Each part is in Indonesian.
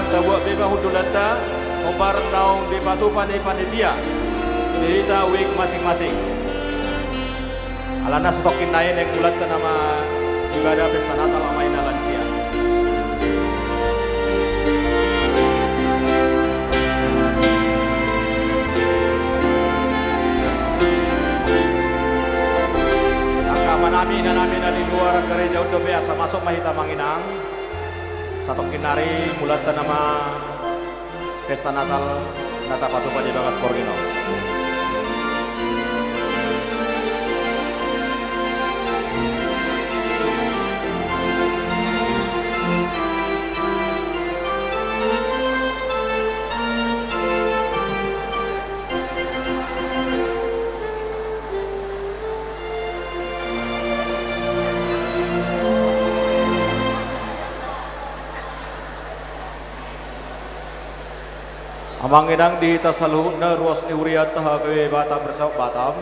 Tabuak beba hudulata Ombar naung di batu panitia di wik masing-masing. Alana stokin nain yang ulat ke nama ibadah pesta Natal Amaina Lansia. Angka manami na di luar gereja udah biasa masuk mahita manginang. Satu kinari mulat nama pesta Natal Nata Patu Paji Bagas Porgino. Amang inang di tasaluh na ruas ni Uriat tahabe Batam bersama Batam.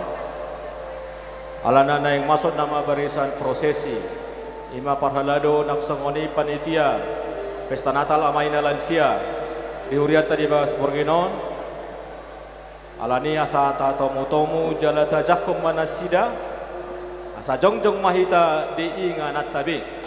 Alana na yang masuk nama barisan prosesi. Ima parhalado naksangoni panitia pesta Natal Amaina Lansia di Uriat tadi Bagas Porginon. Alani asa tomu jalata jakum manasida asa jongjong mahita di inganat tabi.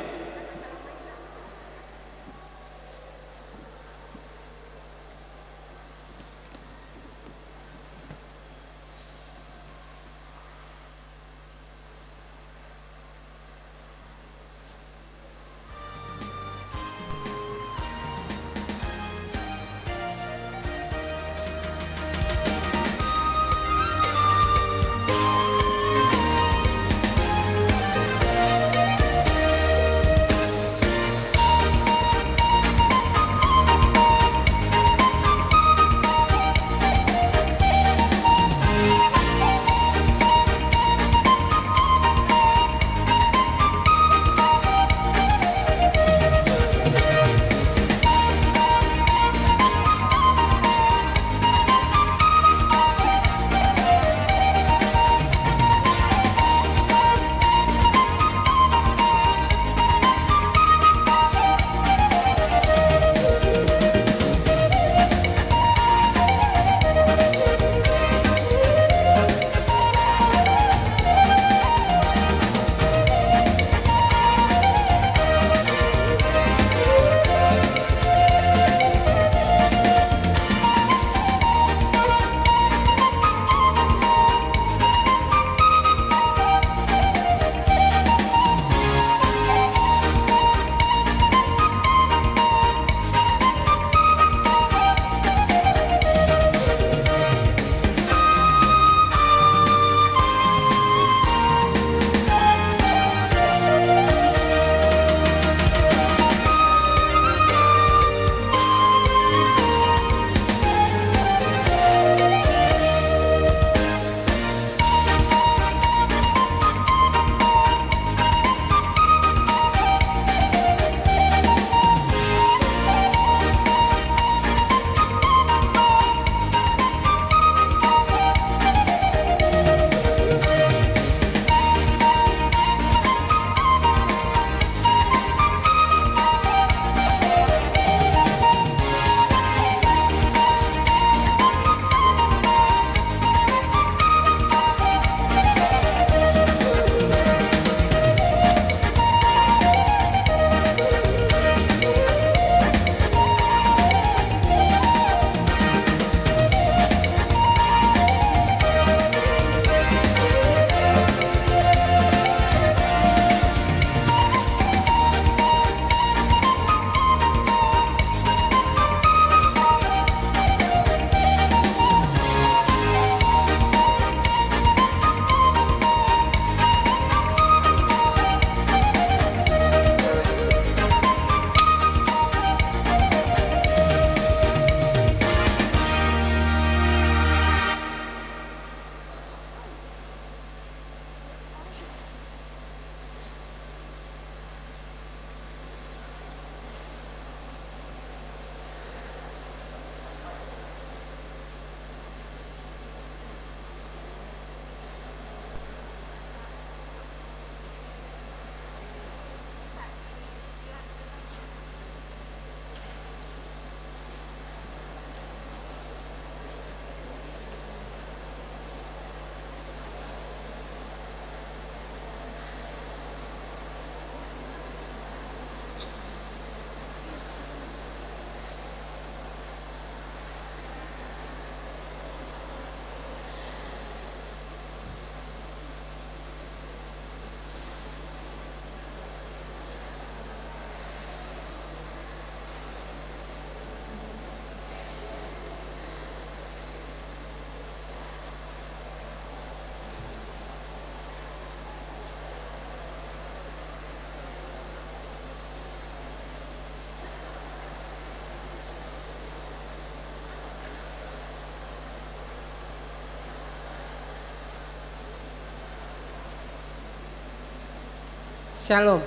Shalom.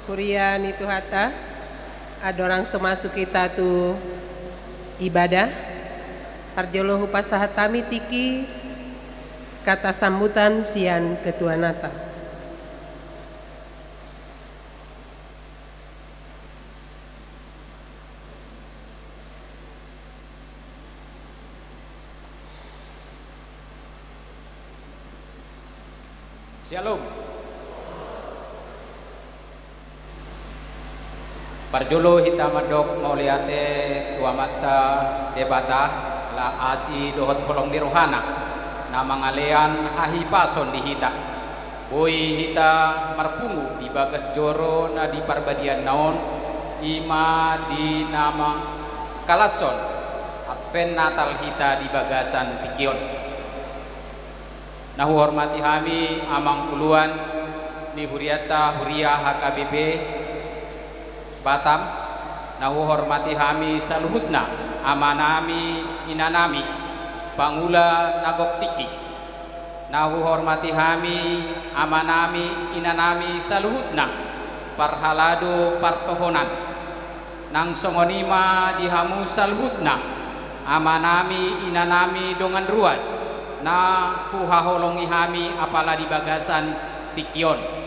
Kurian itu hata, ada orang semasuk kita tu ibadah. Parjolo hupasahatami tiki kata sambutan sian ketua Natal. Shalom. Parjolo hitamadok mauliate tua mata debata la asi dohot kolong dirohana na mangalean hahipason di hita boy hita marpungu di bagas joro na di parbadian naon ima di nama kalason advent natal hita di bagasan tikion. Nah hormati kami amang uluan di Huriata Huria HKBP Batam. Nah hormati kami saluhutna amanami inanami pangula nagok tiki. Nah hormati kami amanami inanami saluhutna parhalado partohonan nang songonima dihamu saluhutna amanami inanami dongan ruas na huhaholongi hami apala di bagasan tikion.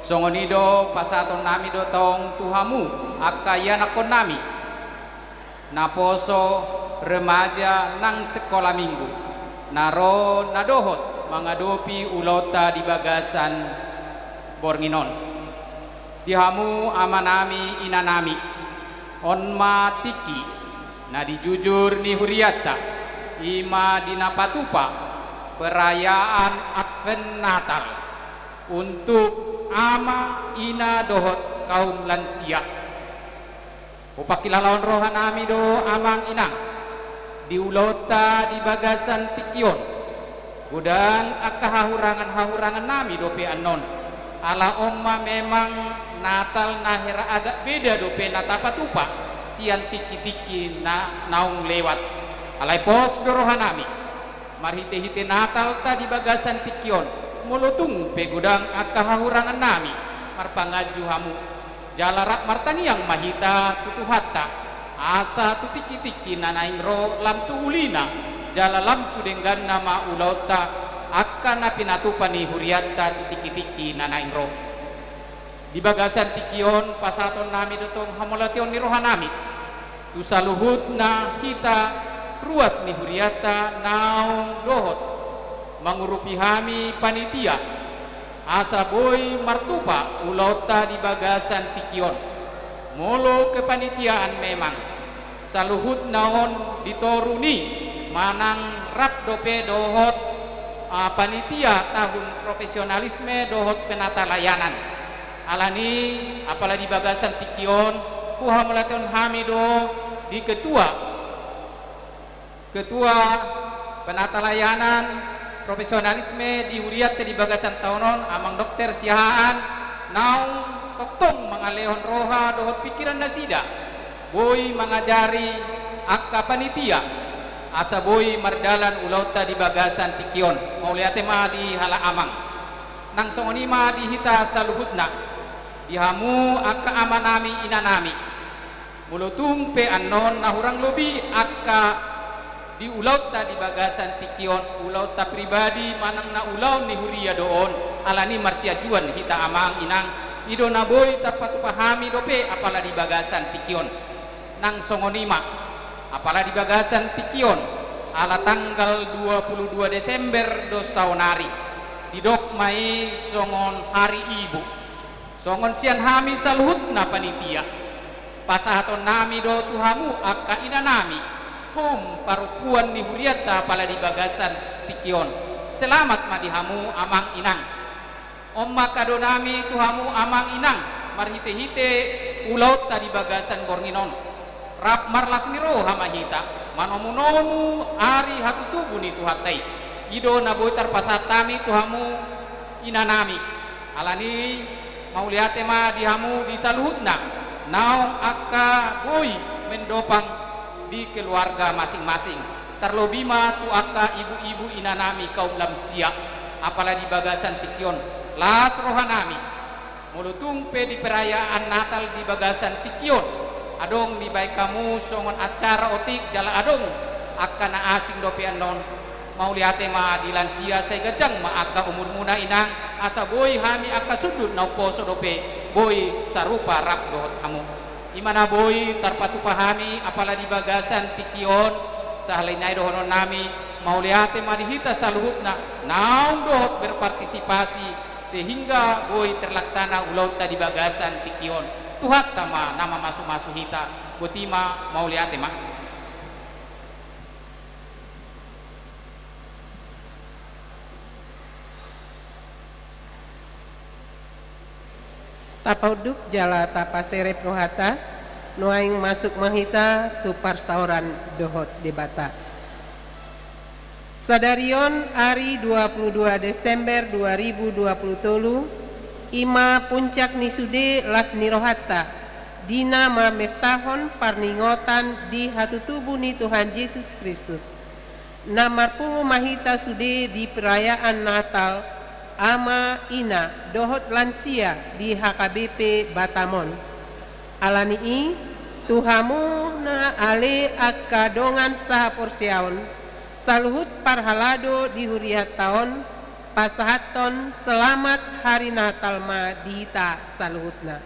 Songonido pasaton nami dotong tuhamu akayanakon nami naposo remaja nang sekolah minggu naro nadohot mangadopi ulota di bagasan Bornginon. Dihamu amanami inanami onma tiki na dijujur ni Huriata ima dinapatupa perayaan Advent Natal untuk ama ina dohot kaum lansia. Upakilalawan rohanami do amang inang diulota di bagasan tikion gudang akahahurangan nami dope anon ala omma memang Natal nahera agak beda dope natapatupa sian tiki-tiki na naung lewat alai pos do rohanami marhite-hite Natal ta di bagasan tikion mulutung pegudang akahahurangan nami marpangaju hamu jalarak martaniang mahita tutuhatta asa tutiki-tiki nanaing ro lam tu ulina jala lam tu denggan nama ulauta akan pinatupani Huriata tutiki-tiki nanaing ro di bagasan tikion pasaton nami dotong hamolation ni rohanami tu saluhut na hita ruas ni Huriata naung dohot mangurupi hami panitia asa boy martupa ulauta di bagasan tikion molo kepanitiaan memang saluhut naon ditoruni manang rak dope dohot panitia tahun profesionalisme dohot penata layanan alani apalagi di bagasan tikion kuhamulaton hamido di ketua penata layanan profesionalisme di Huriata di bagasan tahunon amang dokter sihaan naung toktong mangalehon roha dohot pikiran nasida boy mangajari akka panitia asa boy mardalan ulauta di bagasan tikion mauliate ma di hala amang nang songonima di hita saluhutna dihamu akka amanami inanami mulutung pe anon nahurang lobi akka di ulauta di bagasan tikion ulauta pribadi manang na ulaw ni Huria doon alani marsiajuan hita amang inang ido na boy tapat pahami dope apala di bagasan tikion nang songonima apala di bagasan tikion ala tanggal 22 Desember do saunari didok mai songon hari ibu songon sian hami saluhut na panitia pasahaton nami do tuhamu akka ina nami parupuan ni Huriata pala di bagasan tikion selamat madihamu amang inang omma kadonami tuhamu amang inang marhite-hite ulauta di bagasan Bornginon rap marlas niro hamahita manomu ari hatutubu ni tuhatai ido naboy tarpasatami tuhamu inanami alani mauliate ma dihamu disaluhutna naong akka boy mendopang di keluarga masing-masing terlebih ma tu akka ibu-ibu inanami kaum lansia apalagi bagasan tikion las rohanami mulutumpe di perayaan Natal di Bagasan Tikion adong di baik kamu songon acara otik jala adong akan asing dope anon mau liate ma di lansia saya gajang ma akka umur muna inang asa boy hami akka sudut nau poso dope boy sarupa rap dohot kamu imana boy tarpatu pahami apala di Bagasan Tikion sahlainai dohonon nami mau liate ma dihita saluhutna naung dohot berpartisipasi sehingga boy terlaksana ulau tadi Bagasan Tikion tuhat tama nama masuk-masuk hita botima mau liate ma tapauduk jala tapasere prohata nuaing masuk mahita tu parsauran dohot debata sadarion hari 22 Desember 2020 ima puncak nisude las nirohata dina ma mestahon parningotan di hatutubu ni Tuhan Yesus Kristus namar pungu mahita sude di perayaan Natal ama ina dohot lansia di HKBP Batamon alani i tuhamu na ale akadongan saha porsiaon saluhut parhalado di huriat tahun pasahaton selamat hari Natal ma dihita saluhutna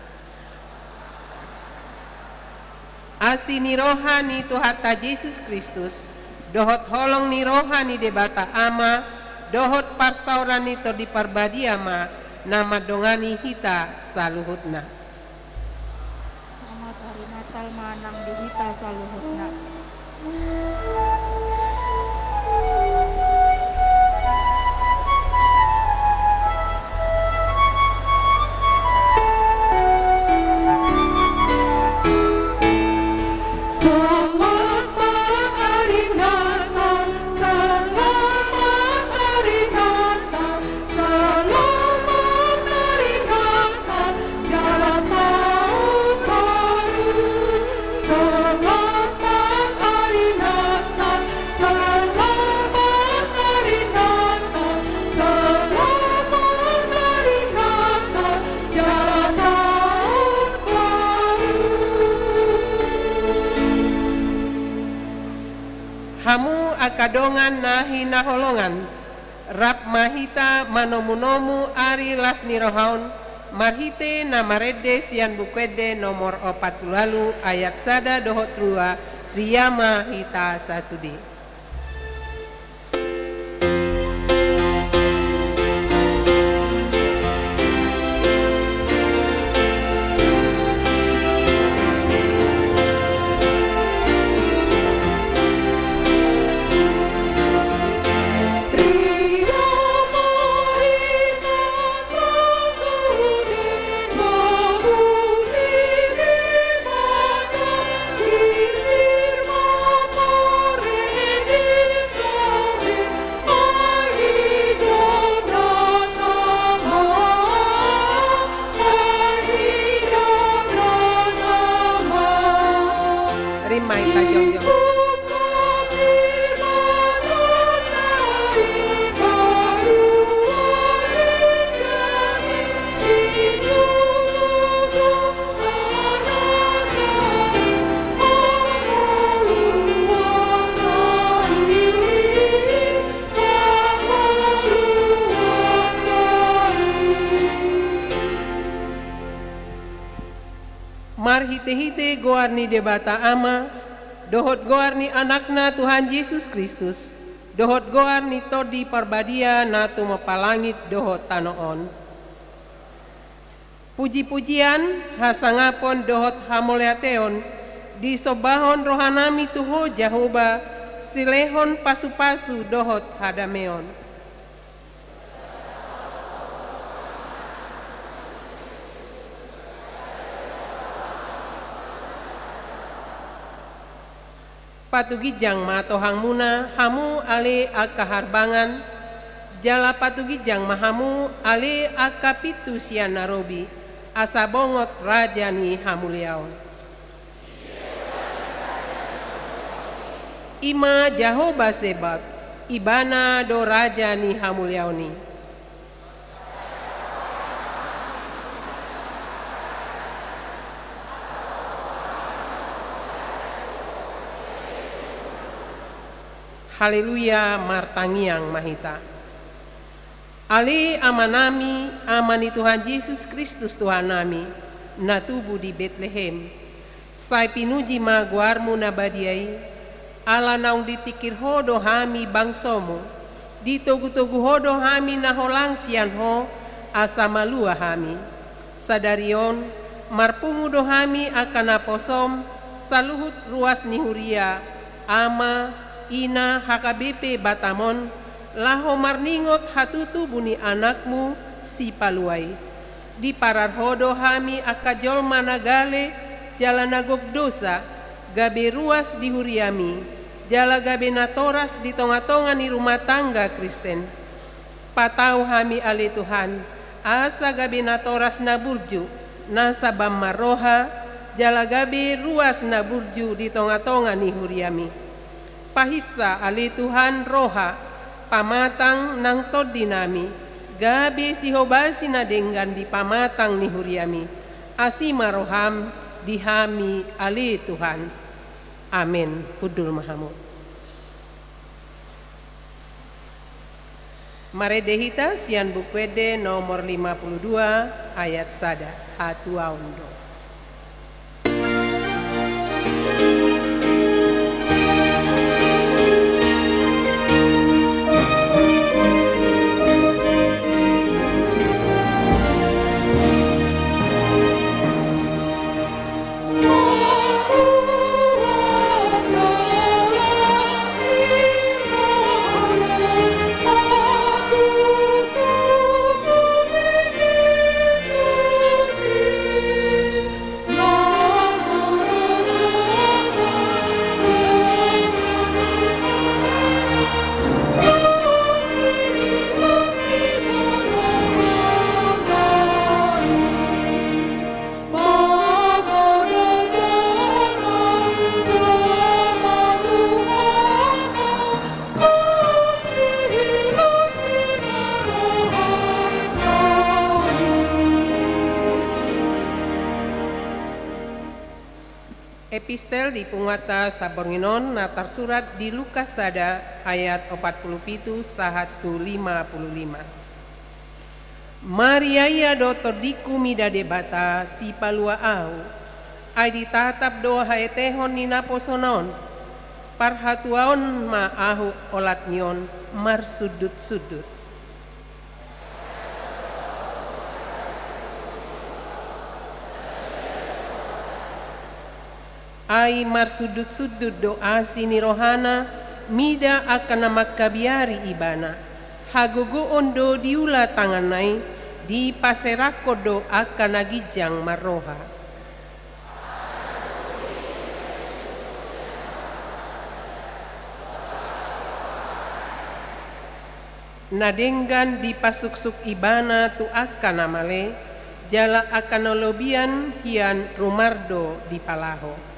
asini rohani Tuhata Yesus Kristus dohot holong ni rohani debata ama dohot parsauran itu di parbadiama nama dongani hita saluhutna selamat hari Natal manang di hita saluhutna hamu akadongan nahi naholongan rap mahita manomu-nomu ari las nirohaun marhite namarede sian bukwede nomor 40 lalu ayat sada dohot rua riyama hita sasudi hite-hite goarni debata ama dohot goarni anakna Tuhan Yesus Kristus dohot goarni todi parbadia natu mapalangit dohot tanoon puji-pujian hasangapon dohot hamoleateon disobahon rohanami tuho Jahoba silehon pasu-pasu dohot hadameon patugijang matohang muna hamu ale akaharbangan jala patugijang mahamu ale akapitu sian narobi asa bongot raja ni hamuliaon ima Jahoba sebat ibana do raja ni hamuliaoni Haleluya martangiang mahita. Ale amanami amani Tuhan Yesus Kristus Tuhan nami na tubuh di Bethlehem. Sai pinuji maguarmu na badiai. Ala naung ditikir hodo hami bangsomu. Ditogu-togu hodo hami na holang sian ho asa malua hami. Sadarion marpungu do hami akan aposom saluhut ruas nihuria ama ina HKBP Batamon laho marningot hatutu buni anakmu si paluai. Di pararhodo hami akajol managale jala nagok dosa gabe ruas di huriami jala gabe natoras di tonga-tonga ni rumah tangga Kristen. Patau hami ale Tuhan asa gabe natoras na burju nasa bamaroha jala gabe ruas na burju di tonga-tonga ni huriami. Pahisa ali Tuhan roha pamatang nang tod dinami gabi si hobasi na denggan di pamatang ni huriami asima roham dihami ali Tuhan. Amin. Kudul mahamu. Maredehita sian bukwede nomor 52 ayat sada hatuaundo. Epistel di Pungata Sabornginon na tersurat di Lukas sada ayat 47 sahatu 55. Maria ia dotor diku mida debata si palua au ai ditatap doa haetehon ni naposonon parhatuaon ma ahu olat nyon mar sudut-sudut. Ai mar sudut-sudut doa sini rohana mida akan makabiari ibana hagogo ondo diula tangan nai di paserako do akan nagijang maroha. Nadenggan di pasuksuk ibana tu akan amale jala akan olobian hian rumardo di palaho.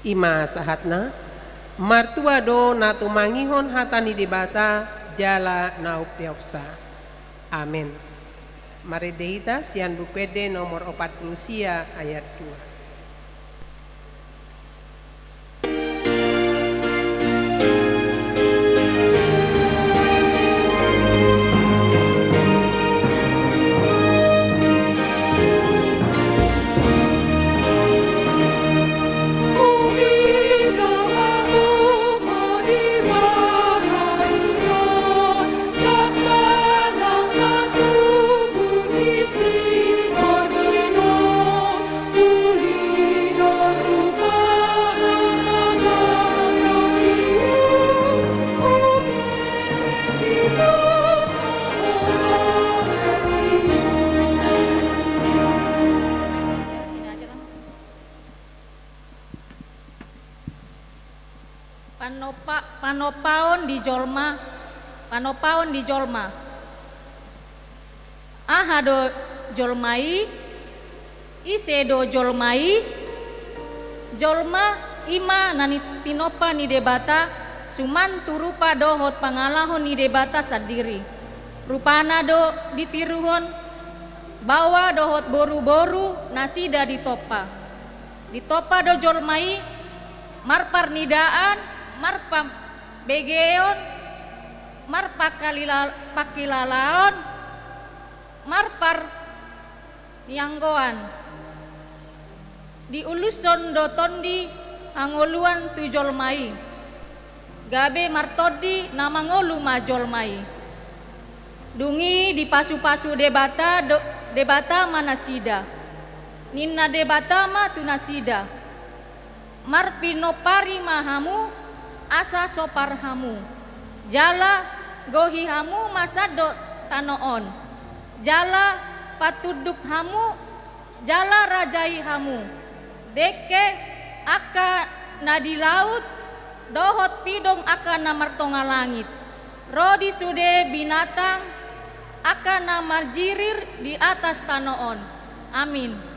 Ima sahatna martua do natu mangihon hatani debata jala naupiopsa. Amin. Maredehita sian bukwede nomor 40 sia ayat 2. Panopaon di jolma aha do jolmai ise do jolmai jolma ima nani tinopa ni debata sumantu rupa dohot pangalahon ni debata sadiri. Rupana do ditiruhon bawa dohot boru-boru nasida ditopa. Ditopa do jolmai marpar nidaan, marpa begeon, marpa pakilalaon, marpar nianggoan. Di uluson do tondi angoluan tu jolmai. Gabe martodi namangolu ma jolmai. Dungi di pasu-pasu debata manasida. Ninna debata ma tunasida. Marpino pari mahamu asa soparhamu. Jala gohi hamu masado tanoon. Jala patuduk hamu, jala rajai hamu. Deke aka nadi laut, dohot pidong aka namartonga langit. Rodi sude binatang akan namar jirir di atas tanoon. Amin.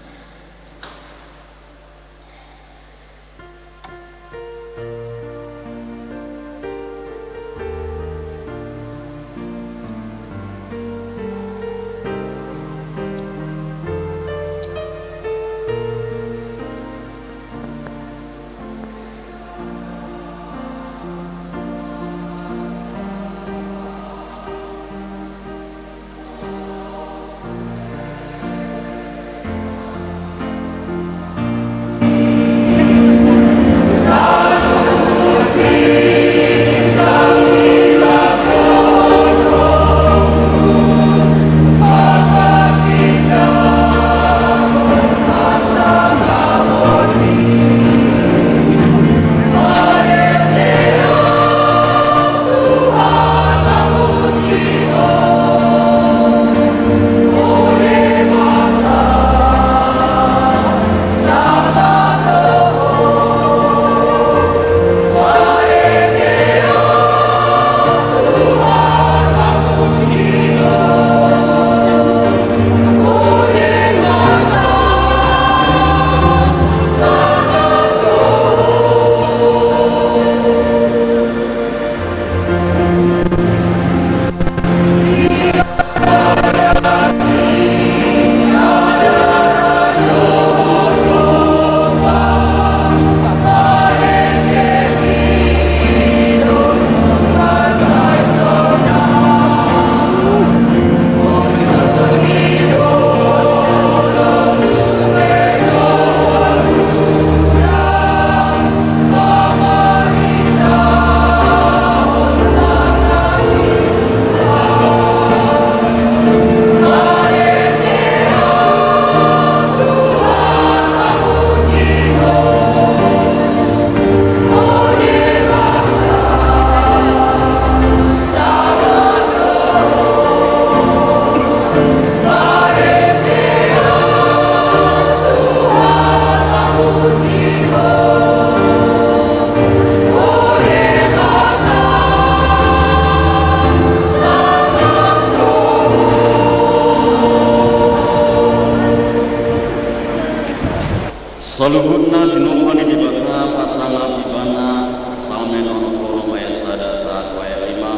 Saluhutna dinopani dibata pasanga bibana salmen ono koro maya sada saat waya lima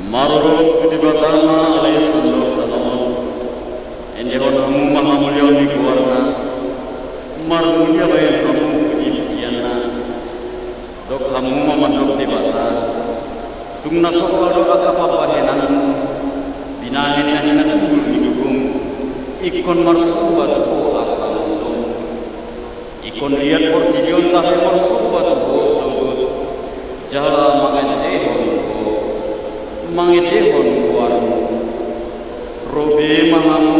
marorot dibatana alai sundok tanon endehon hamu maha mulia ni keluarga marmulia bayan hamu kejimpiana dok hamu mamandok dibata tungna sokal dok akapapa henanmu binani nina tunggul hidupum ikon marsubat ko ikon lihat portidion tahe marsubat ko sambut jala mangedehon ko armu robe mahamu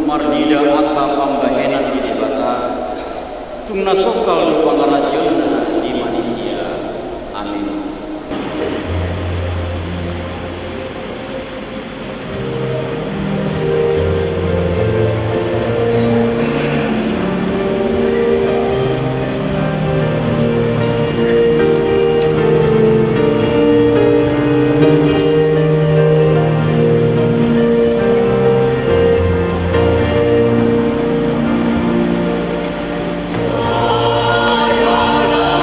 marnida aka pambahenan di debata tungna sokal pangarajiona di Malaysia. Amin. La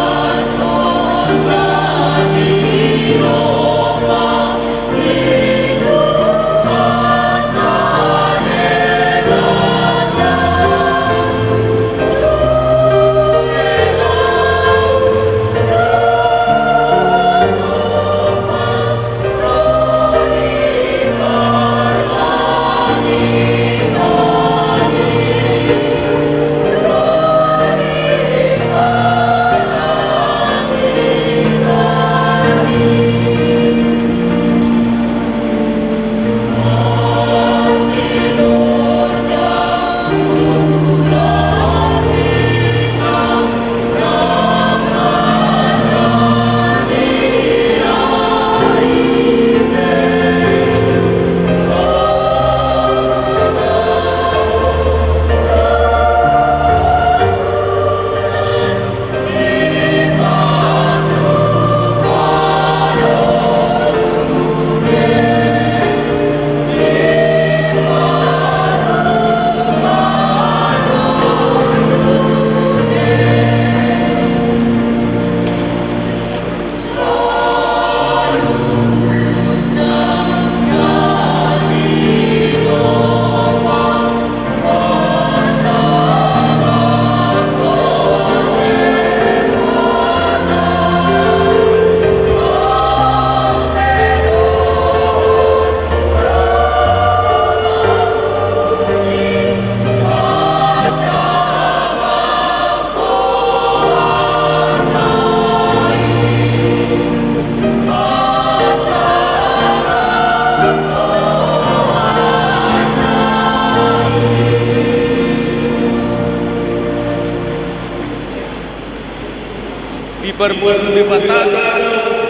berbuat batata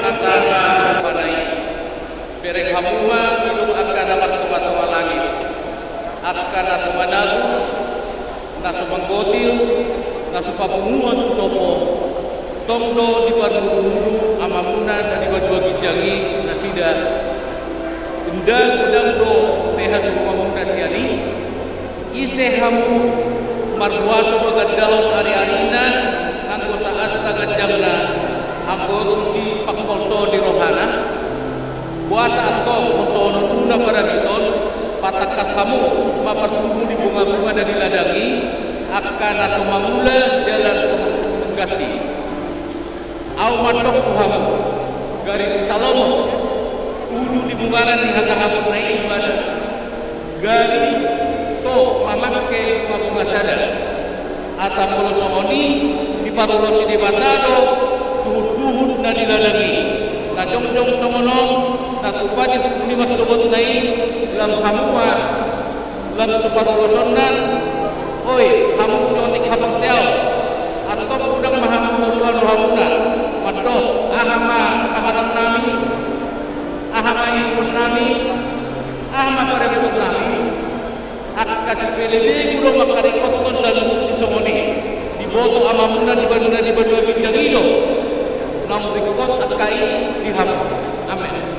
asasa panai bereng hamuma hidup akan dapat kebatawa langit akan nasu managu nasu manggotil nasu papunguan sopo tongdo di badu amamuna dan di baju gijangi nasida undang do peha amamuna siani ise hamu marwaso bagadalo ari-arina anggo saas sagajangna anggo si pakkolso di rohana puasa atau motono tuna pada biton patakas kamu mapartunggu di bunga-bunga dan diladangi akan asomamula jalan menggati au matok tuhamu garis salomo udu di bungaran di haka-haka naik ibadah gari so mamake mabunga sadar asam polo somoni di parulosi di batado tuhut-tuhut na diladangi na jong-jong somono na kupati pukuni masubot nai lam hamua lam separulosonan oi hamu sonik hamu sel atau udang mahamu tuan hamuna madoh ahama kamaran nami ahama ikun nami ahama parebut nami kasih pelebe kudo makari koton dan si somoni di boto amamuna di baduna bijangido namun di kota kai di ham amin.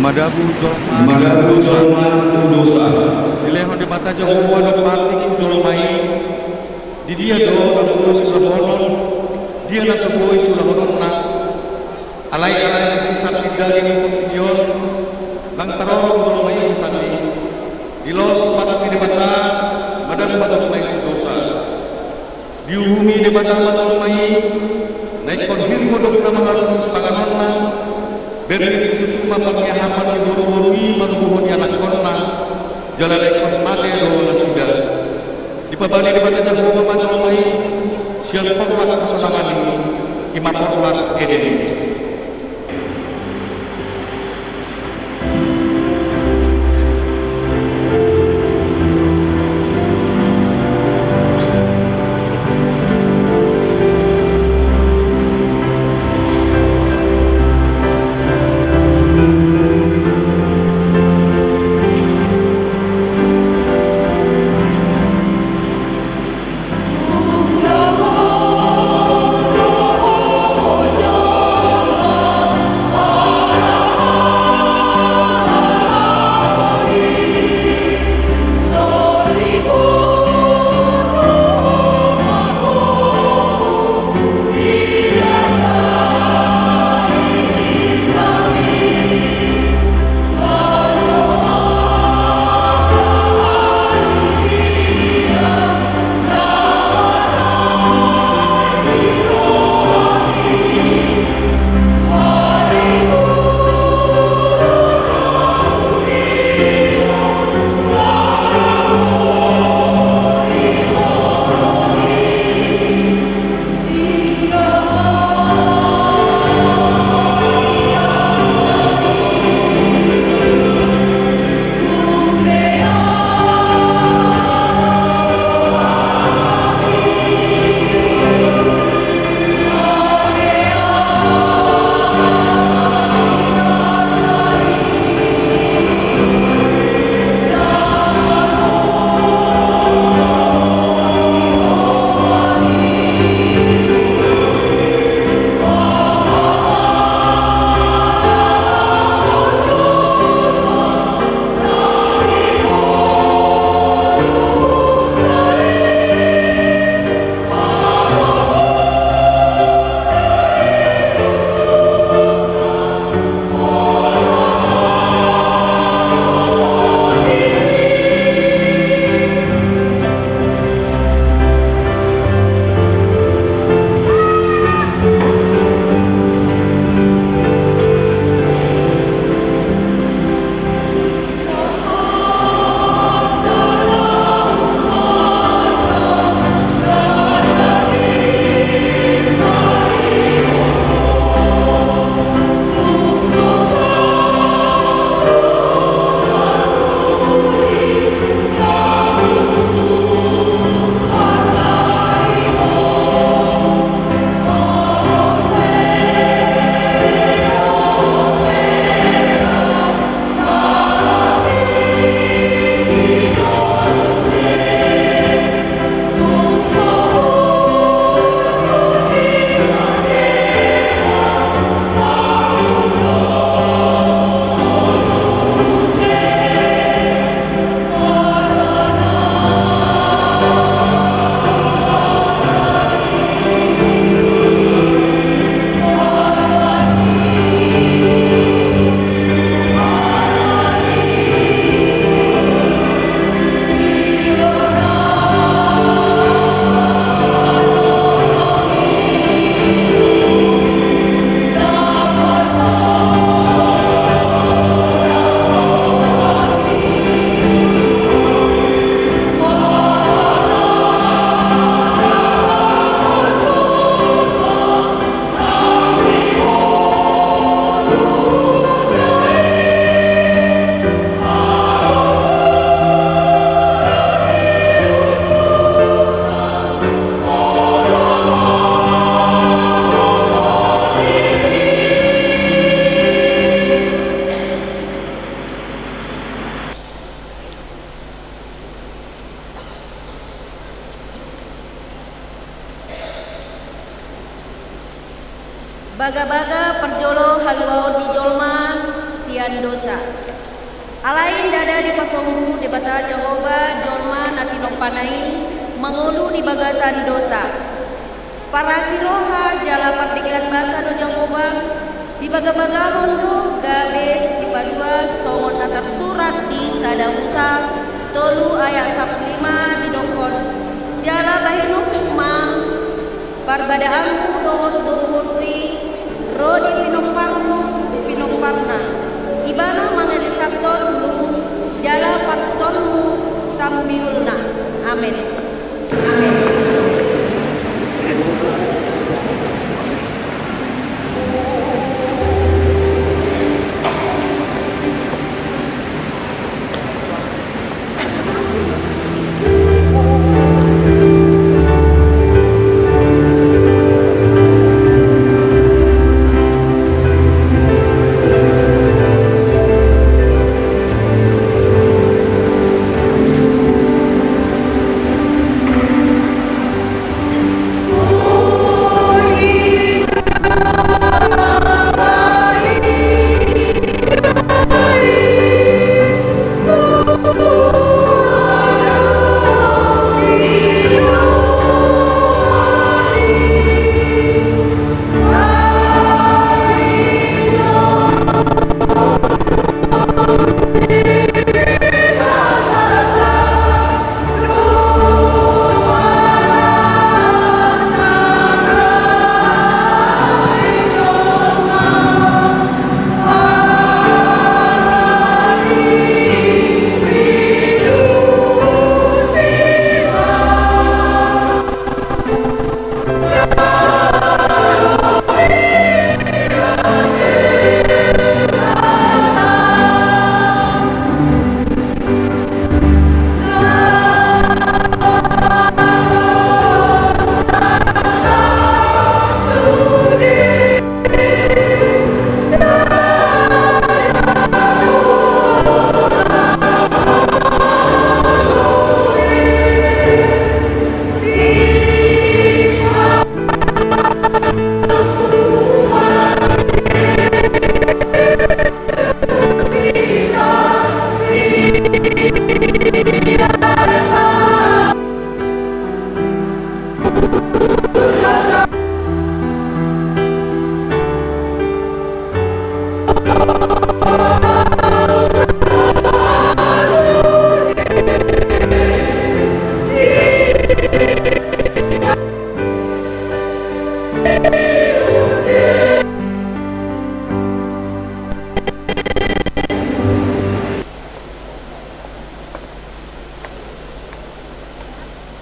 Madabu Jolma dosa. Dilehon di mata Jawa wadok mati Jolmai. Di dia do aku sulahonon. Dia na sebuah sulahonon na. Alai kisah tiga ini pun Lang tarong Jolmai sandi. Dilos patang debata madang patang mai dosa. Diuhumi debata patang mai naik konfirm modok nama harus panganonna beri susu mapaknya hamat buru-buru mangbuhun anak kosna jalan ekor mate do nasida di pabani debata jago patang mai siang pembuat kesosangan ini imam hormat edeni. Baga-baga perjolo haluau di jolma sian dosa. Alain dada di pasongmu di bata Jehovah jolma nati nongpanai mengulu di bagasan dosa. Para siroha jala partikan basa do Jehovah di baga-baga hondo gabe sisi padua songon natar surat di sada Musa Parbadaanmu dohot buruhurti, rodi pinomparna, ibana mangeli sabtonmu, jala pakutonmu, tambiulna. Amin. Amin.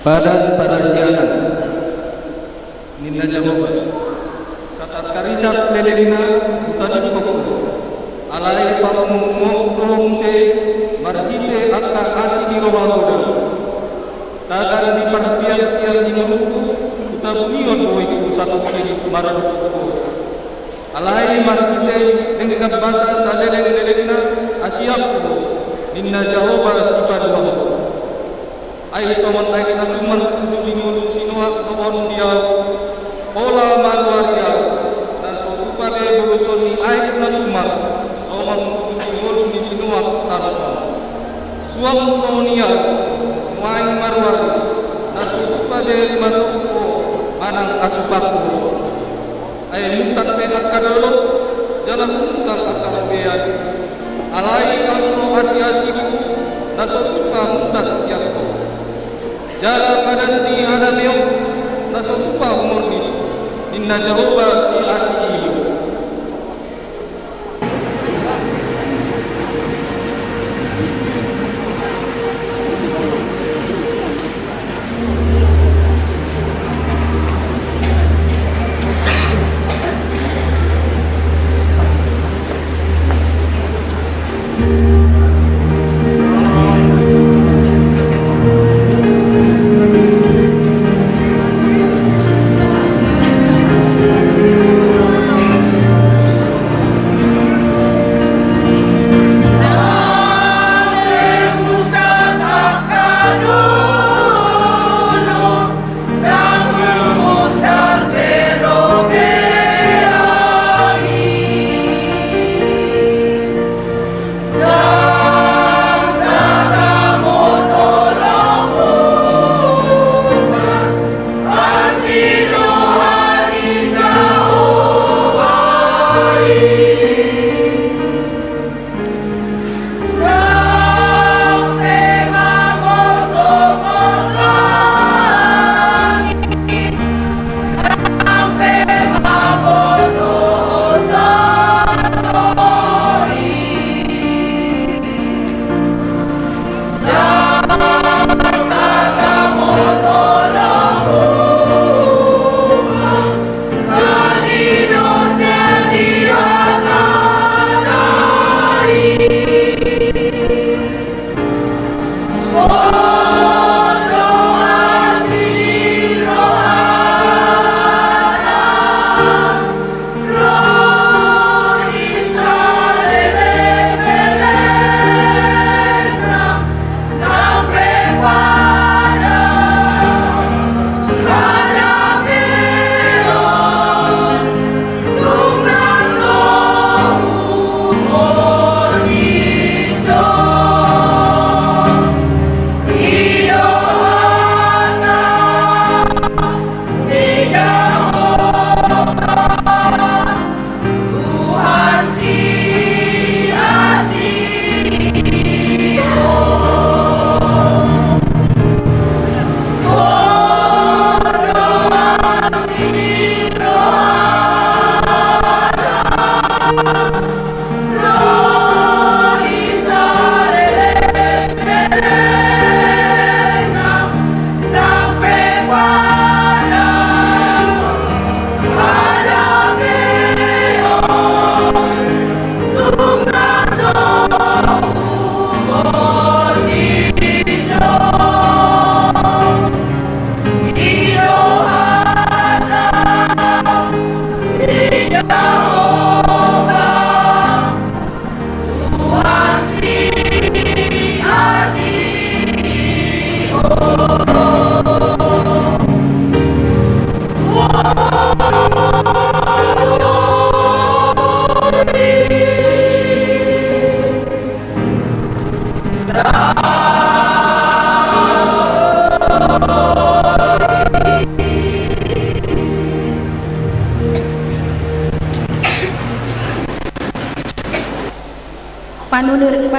Badan Parasianan Ninna Jehovah Satat Karisat Lelina Utani Koko Alai Famu Mokrom Se Marhite Akka Asini Rohagoda Tagan di Partian-tian Inuruku Utabunion Boi Satu Sini Maraduko Alai Marhite Dengan Basa Sadelen-Lelina Asiapu Ninna Jehovah Sipaduaho ai somon ai nasuman tulingun sinua tawon dia pola manuaria dan sopupade burusoni ai nasuman somon tulingun di sinua tarot suam sonia mai maruari dan sopupade masuko manang asupaku ai musat penak kadolo jalan tunggal akabean alai kalau asiasiku nasuka musat siapko Jala badan di adamyo nasupa umurni Ninna Jehovah si asiyo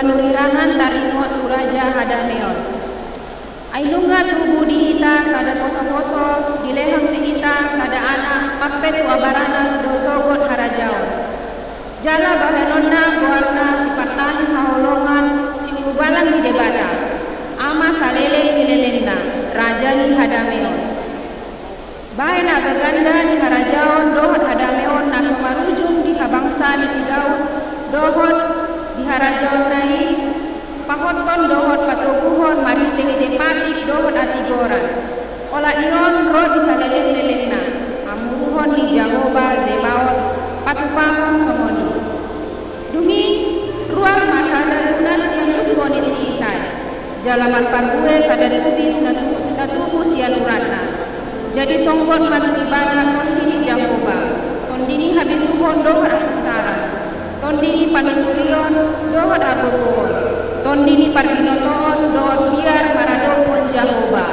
Panulirahan tarino turaja hadameon. Ainunga tubuh dihita sada poso-poso, dilehang dihita sada anak, papet wabarana dosogot harajaon. Jala bahanonna buarna sipartani haolongan, sinubalan di debata. Ama saleleng dilelengna, rajani hadameon. Bae naga ganda di harajaon, dohot hadameon nasomarujung di habangsa di sigaun, dohot di harajaon nai pahoton dohot patukuhon mari teh pati dohot atigoran ola ion ro di saleleng-lelengna amuruhon di Jahoba Zebaot patupamon somoni dungi ruang masada lunas yang kondisi isan jalaman parkue sada tubis natubu sian uratna jadi songkot matu ibana kondini Jahoba kondini habis suhon dohot akistara tondini panuturion dohot agogohon tondini parginotoon dohot kiar maradopon Jahoba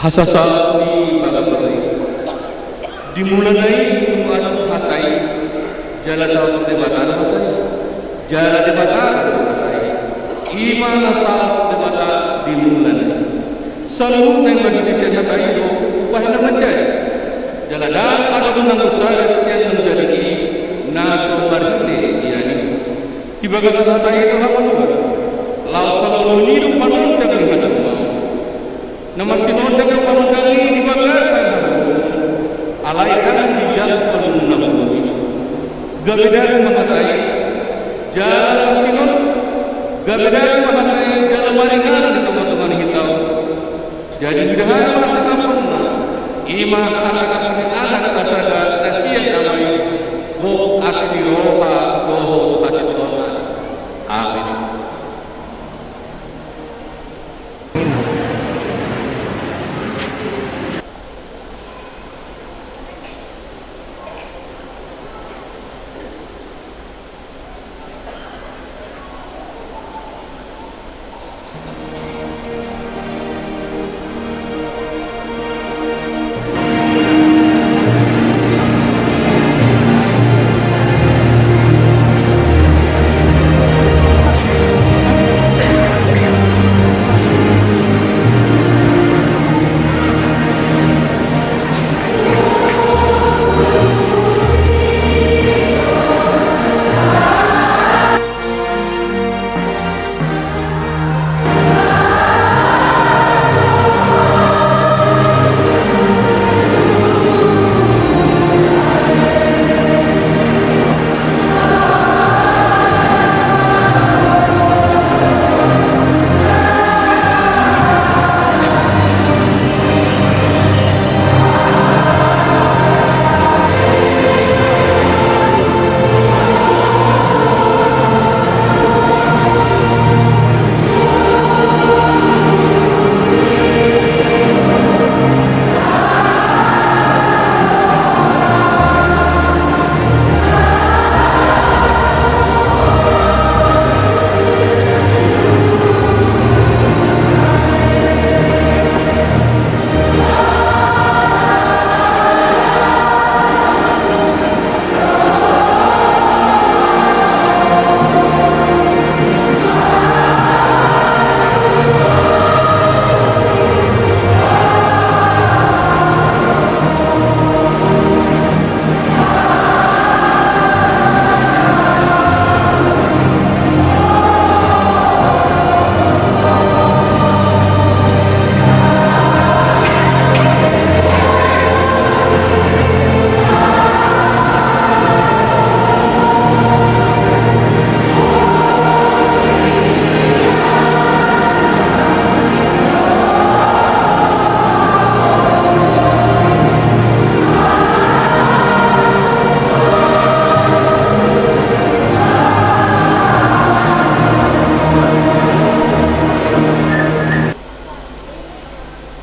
Hasasati bagaimana dimulai kemana hatai jala sahut debatan hatai jala debatan hatai iman asal debatan dimulai seluruh yang Indonesia hatai itu wahana menjadi jala dan ada benang besar yang menjadi ini nasu Indonesia ini di bagian hatai itu apa juga laut selalu hidup panon dan lihat nomor sinod dengan panundangi di bagasan alaikan dijat penunang gabedan mengatai jalan sinod gabedan mengatai jalan maringan di teman-teman hitam jadi dahan masa sampurna ima asal anak asada nasihat amai wo asiroha doho asisona. Amin.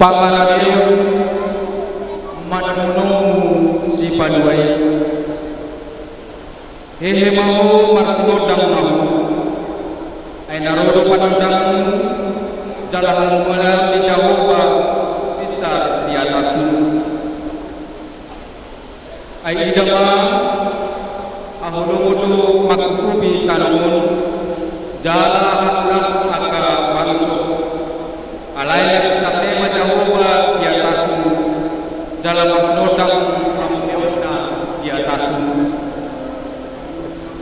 Pangalayon manunong si Paduay hehe mau marsodang mau ay narodo panundang jalan mula di Jawa bisa di atas ay idama ahulumudu makukubi kanun jala haklam aka bangso alaiya bisatema Jawa di atasmu dalam marsodang ramyona di atasmu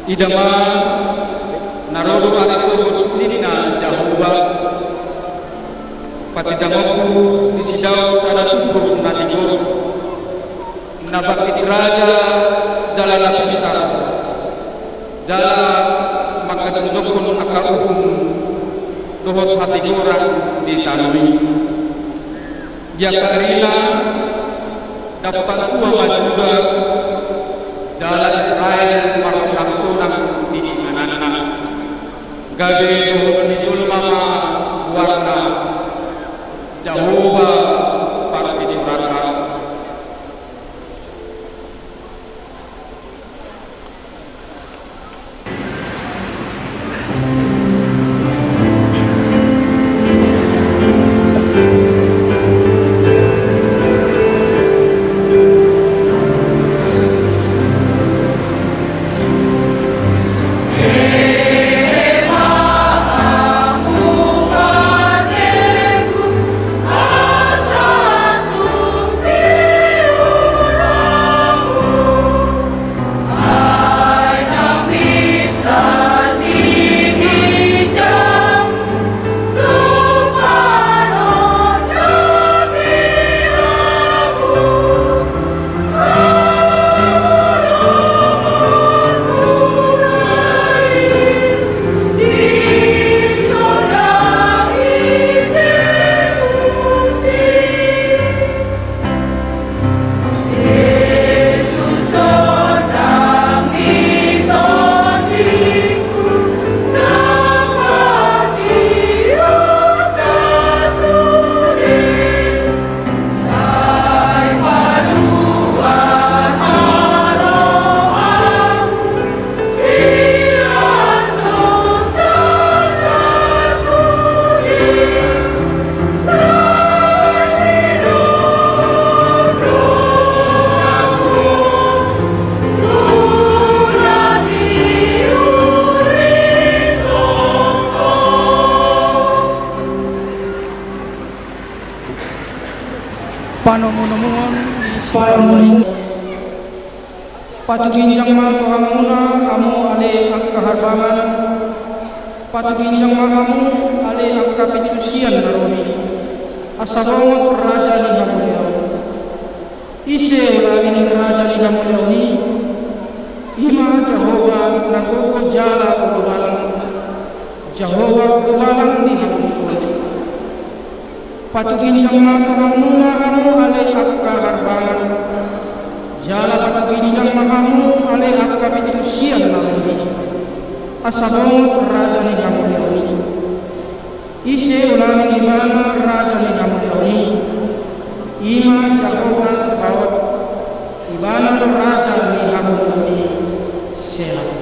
idama narodo arisubut nina Jawa patidangoku disidau sadatukur natigur nabakti raja jalan lapisar jala maka tundukun akaruhum dohot hati orang ditanui jakarina dapat uang juga jalan Israel marsang-sunang di anak-anak gabe dohot nijul mama warna Jawa para pintaraka Ah panomunomuan paramai patuginjang ma kahamuna kamu ale ang kaharbangan patuginjang ma kamu ale ang kapitusian naroni asabong raja ni Hamulyaw ise ulangin ni raja ni Hamulyaw ni ima Jehovah nakuko jala kudubalang Jehovah kudubalang ni Hamusul patuginjang ma kahamuna kamu ale ang kaharbangan jala patuginjang ma kamu ale ang kapitusian naroni asabong raja ni Hamulyaw ni ise ulangin ibana raja ni Hamulyaw ni ima Jehovah Sabaoth ibana raja ni Hamulyaw ni Selah.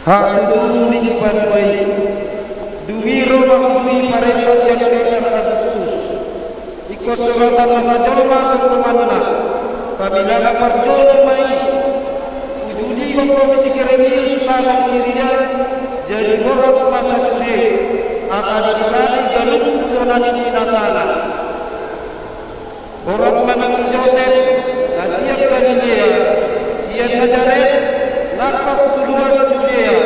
Haku nisban bayi Duwiro mahumi paretas yang kesehatan khusus Ikut suratan masa jolma kemana Pabila parjolo mai Ujudi komisi seremius sangat siria Jadi borot masa susi Asa disana jalur tonani nasana Borot mana Joseph Nasiap Galilea Sian Nazaret Nakaf Tudua Judea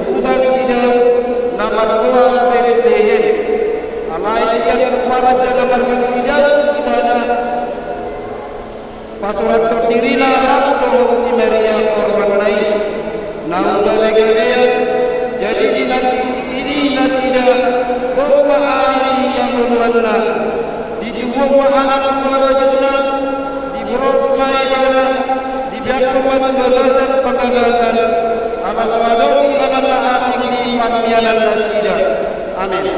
Tuhudan Sidang Nama Tua Bethlehem Alai Sian Para Jalaman Sidang Dimana Pasurat Sortirina Rapto Simeria Korban Naik Nauga Galilea Jadi dinasi sini nasida Boma Ari yang berwarna Di Jumwa Anak Tua Jaduna Di Borot Maidana Biarkan balasan pengagatan atas wadau anak asing di pamianan nasida. Amin.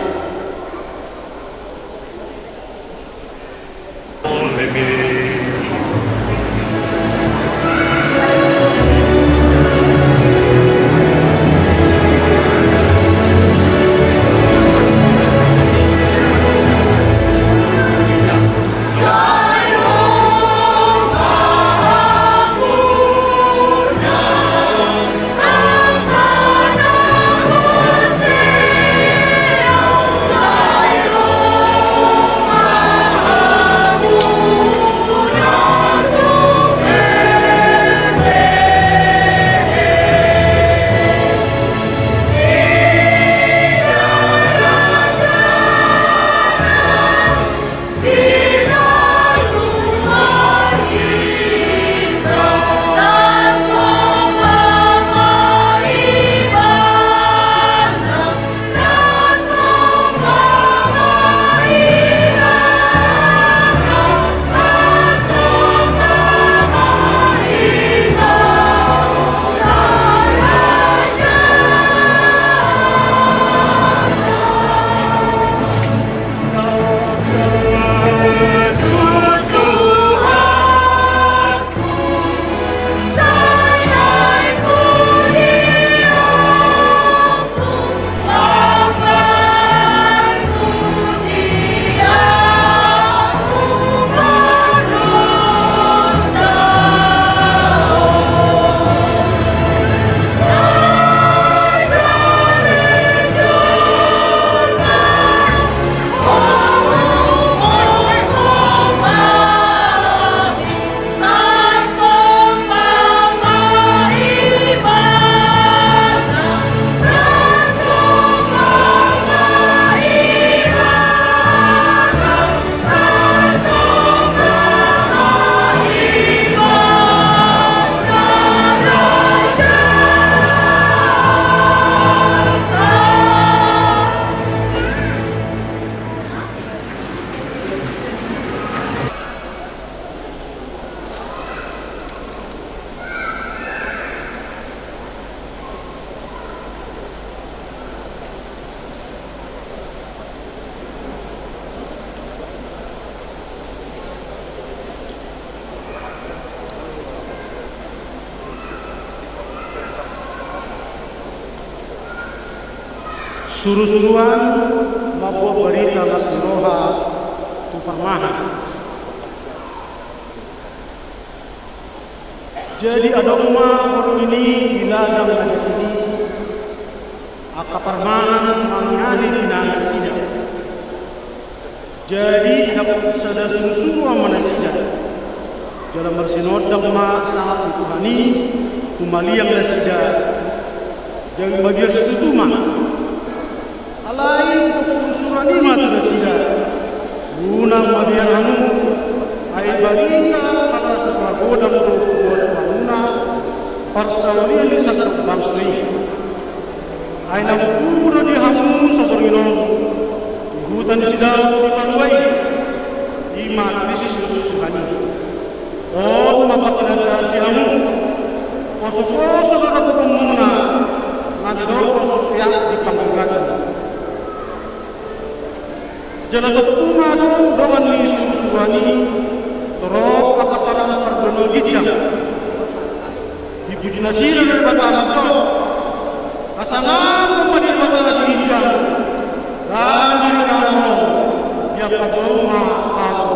suruh-suruhan maupun berita lasmiroha tu permahan. Jadi adoma baru ini diladang dari sini aka permahan mangani dinana sida. Jadi dapat sada suruh-suruhan mana sida. Dalam bersinodang ma saat Tuhani kumaliang la sida. Jangan bagian situ mah. Alain suruh-suruhan ini mah tidak sida. Guna bagian anu ai baginda pada sesuatu dan buat bangunan persaulian di satu bangsa ini. Ai nam kubur di hamu saborginon hutan sidang sesuai iman di susuhan ini. Oh mapaklan di hamu poso-poso sudah pemuna ngador poso yang di panggilan. Jalan ketuna dong dengan ni susuhan ini. Terus kata-kata perdono gijang dipuji nasir dari batang itu pasangan kemudian batang gijang dan dinamo dia katoma aku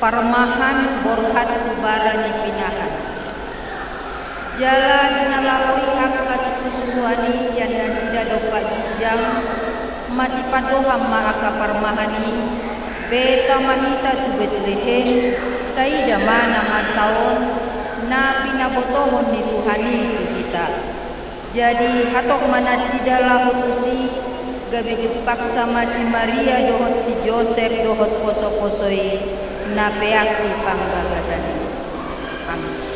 Parmahan borhat kubarani pinahan jalan nalalui hak kasusuani yang nasida doka jang masih padoham mahaka parmahani beta mahita tu Bethlehem taida mana masaon na pinabotohon ni Tuhani kita jadi hatok manasida lahutusi gabi paksa masih Maria dohot si Joseph dohot poso-posoi na peak di panggagadan. Amin.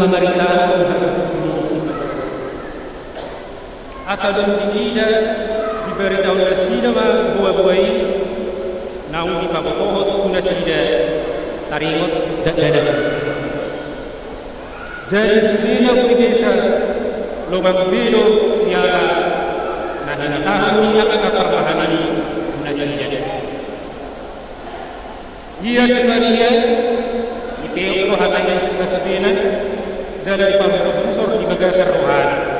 pemberitaan asa don dikida diberitahu nasida ma buah-buahi naung di pamotohot tuna sida taringot dada jadi sesina desa lobang belo siara nah tahu ni akan kaparmahani tuna sida ia sesania ipeo hatanya sesasina jadi pamotohot di bagasar rohani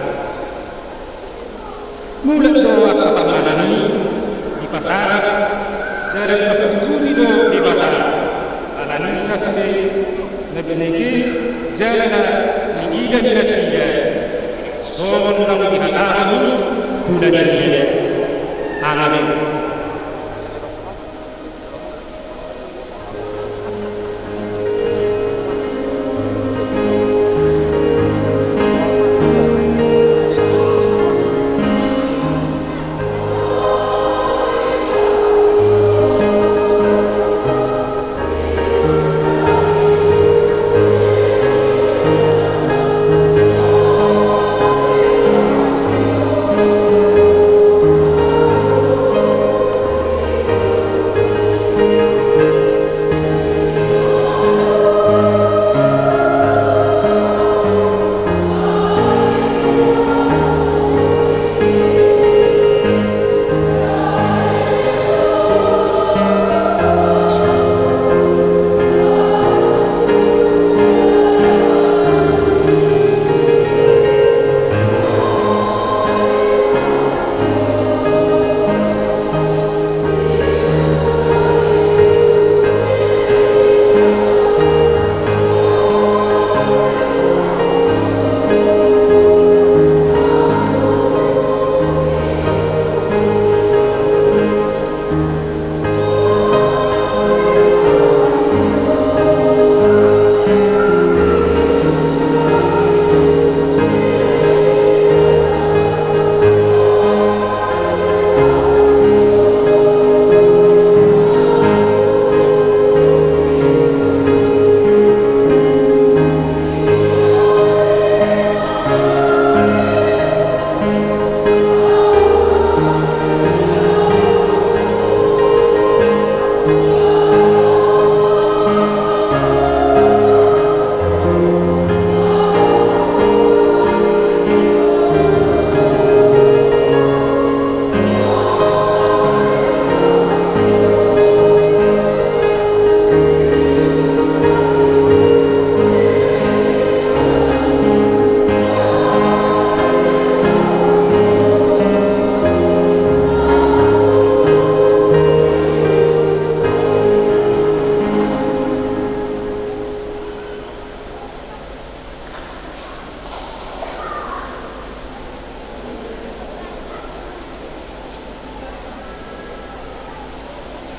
mula doa kapamanan di pasaran jarak bertuti do di bata alani sase nabenegi jalana niida dinasiya soon lang di halaran tunasiya amin.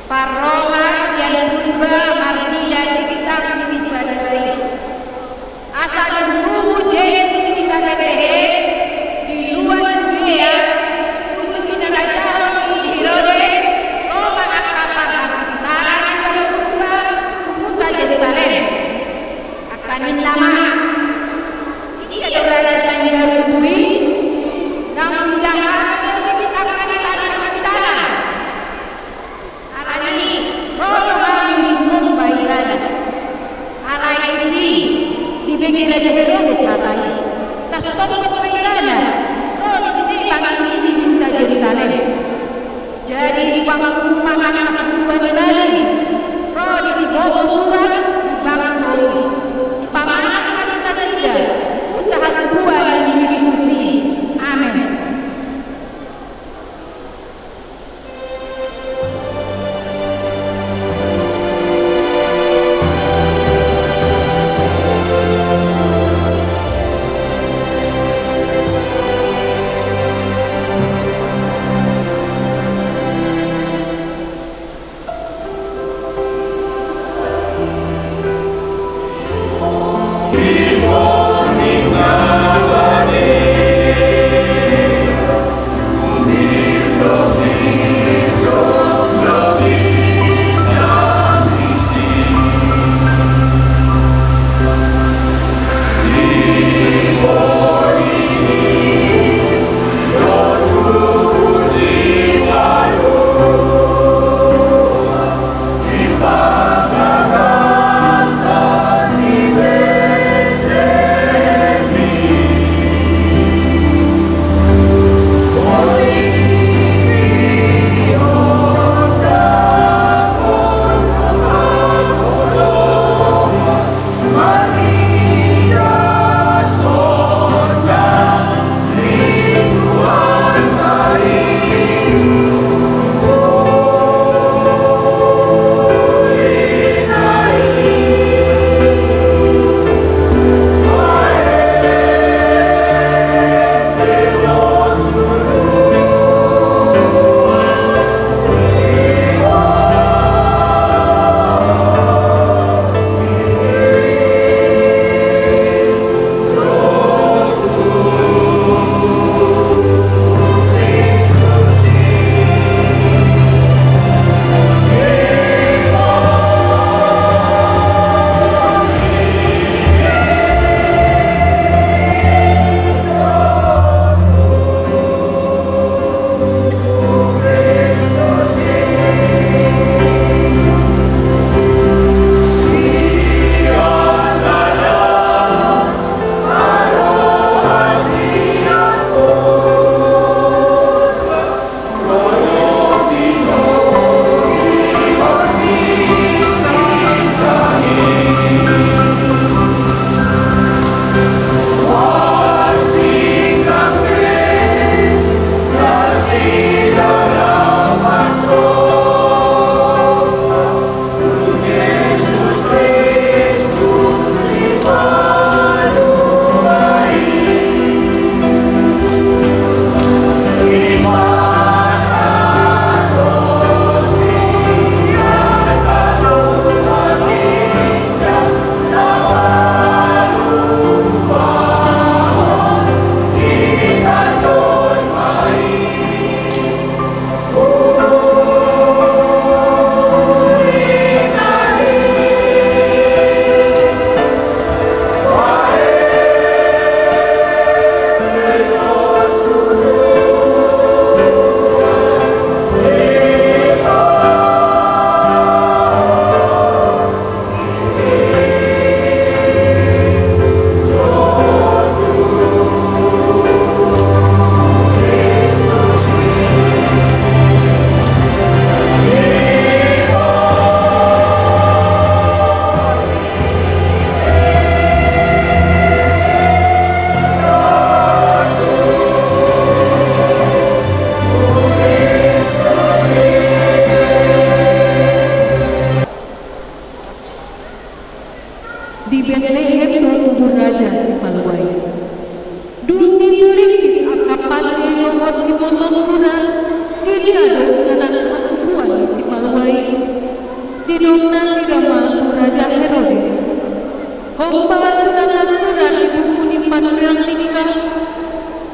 Parolas yang berubah arti dan kita di sebagai asal dulu Yesus kita PPE di luar dunia untuk kita jauh di Herodes Roma akan salah yang berubah kota Yerusalem akan lama tidak ada raja yang berduri namun jangan kita akan ada bencana. Bikin aja Herodes katanya. Tersosok pengilana. Oh, di sisi tangan sisi Yuda Yerusalem. Jadi di bangku rumah anak sesuai benar. Oh, di sisi bawa surat di bangsa ini. Di pamanah kita tidak. Usaha kedua yang diskusi. Amin.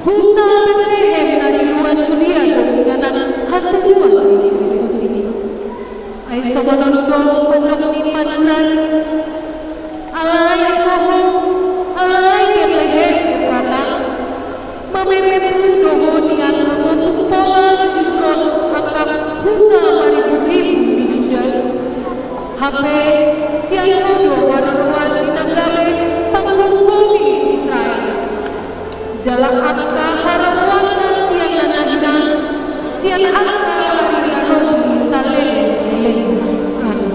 Huta Bethlehem dari luar Julia dengan hati Tuhan Kristus ini. Ai sobonon do pandok ni panuran. Alai koho, alai Bethlehem kata. Mameme doho nian untuk pola justru kakak huta ribu-ribu di Juda. Hape siang do warna-warna di Nagabe panggung bumi Israel. Jalan angka harawana siang nanang siang angka hari rohi saleh leleng adu.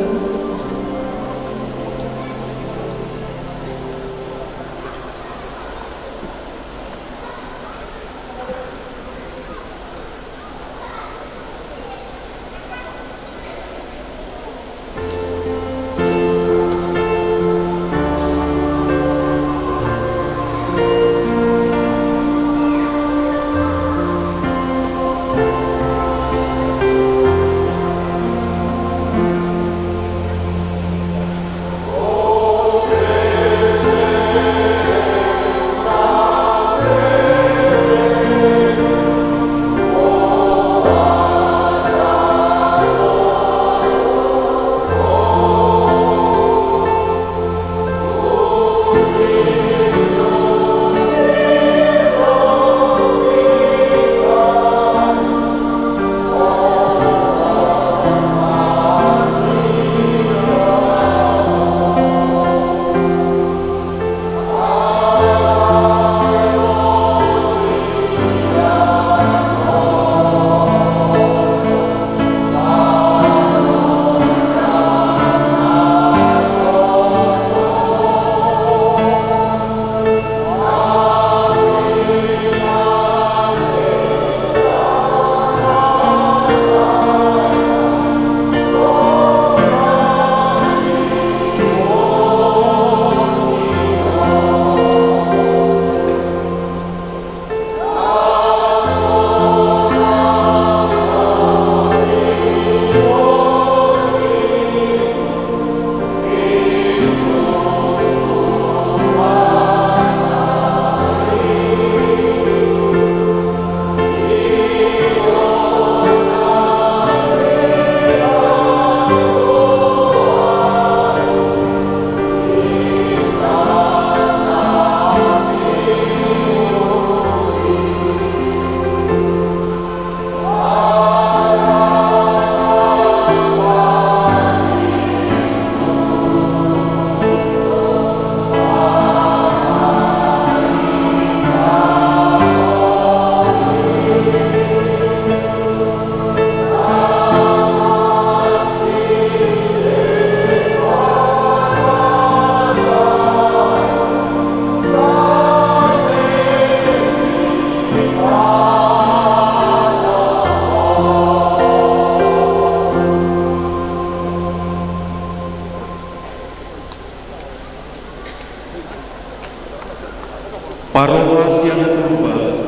Parowas yang berubah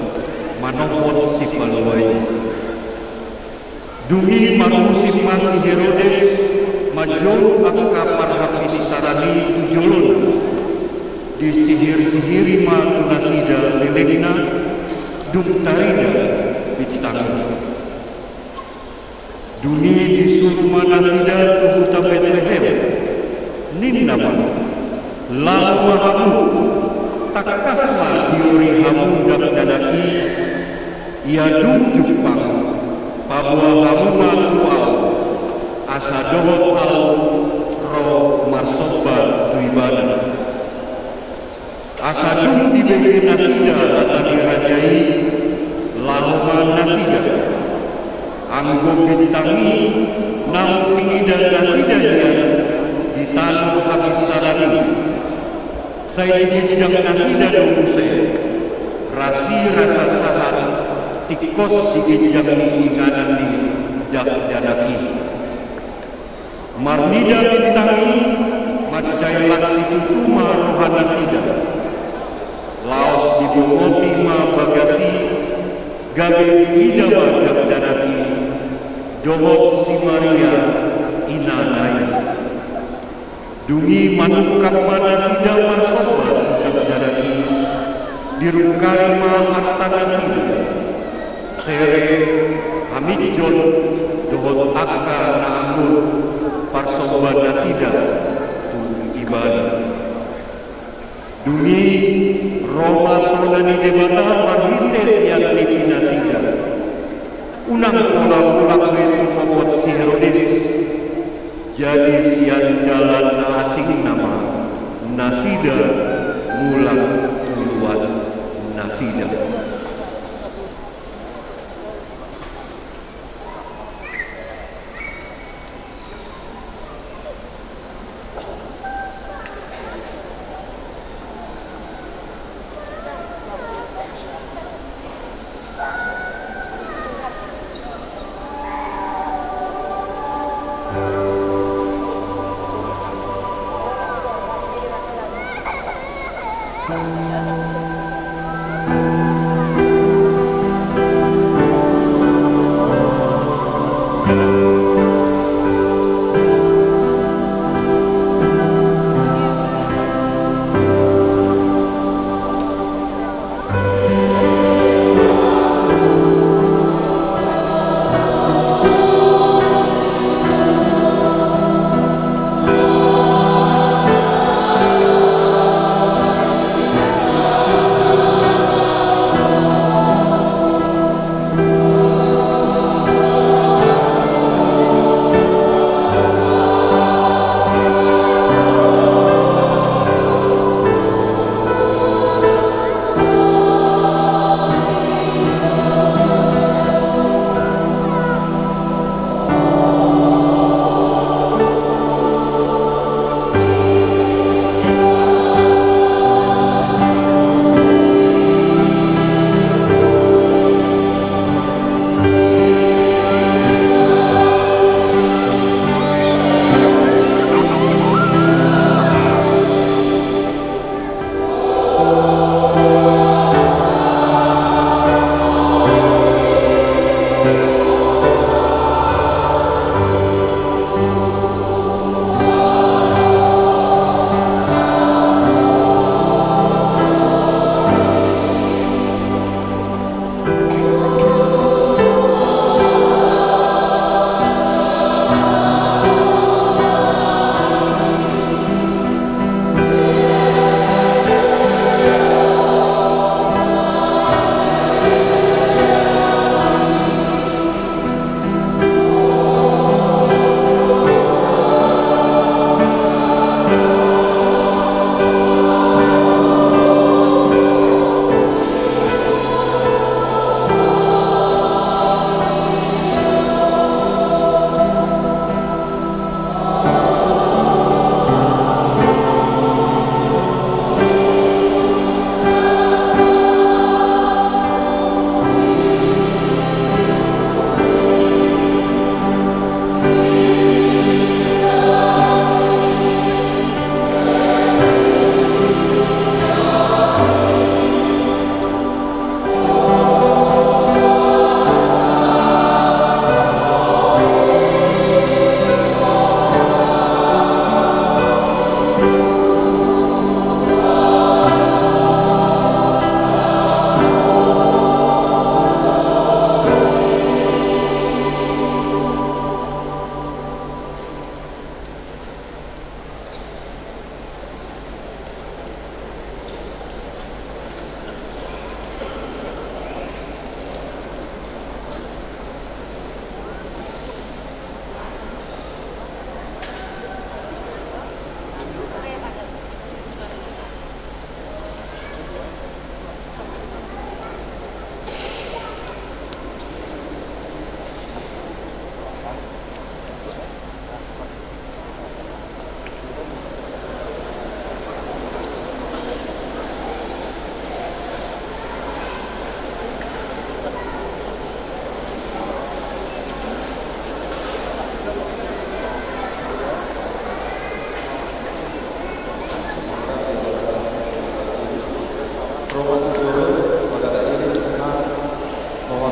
manohon si paluai. Dungi manusia masih Herodes majul angka parhapis sarani tujulun di sihir-sihiri ma tunasida lelengna duktarina bitang. Dungi di surma nasida tubuta Bethlehem ninnama lalu hamu takasma diuri hamu dakdadaki ia jupang bahwa hamu matuau asa dohot au roh marsoba tuibana asa dung di begi nasida atau dirajai lahoma nasida anggo bintangi nau tinggi dan nasida dia di tanah habis sarani saya dijang nasida dongse rasi rasa sahat tikos dijang inganan di jakdadaki marnida bintangi macai lasi tutuma rohana sida laos dibongoti ma bagasi gagal idama jakdadaki dohot si Maria inanai dungi manukap mana sida marsoba jakdadaki dirungkari Mahatanasida sere Hamidjon dohot akka naanggur parsoban nasida tu ibadah dungi Roma tonani debata marhite yang dipinasida unang pulang-pulang besu membuat si Herodes jadi sian jalan asing nama nasida mulang tuluan nasida.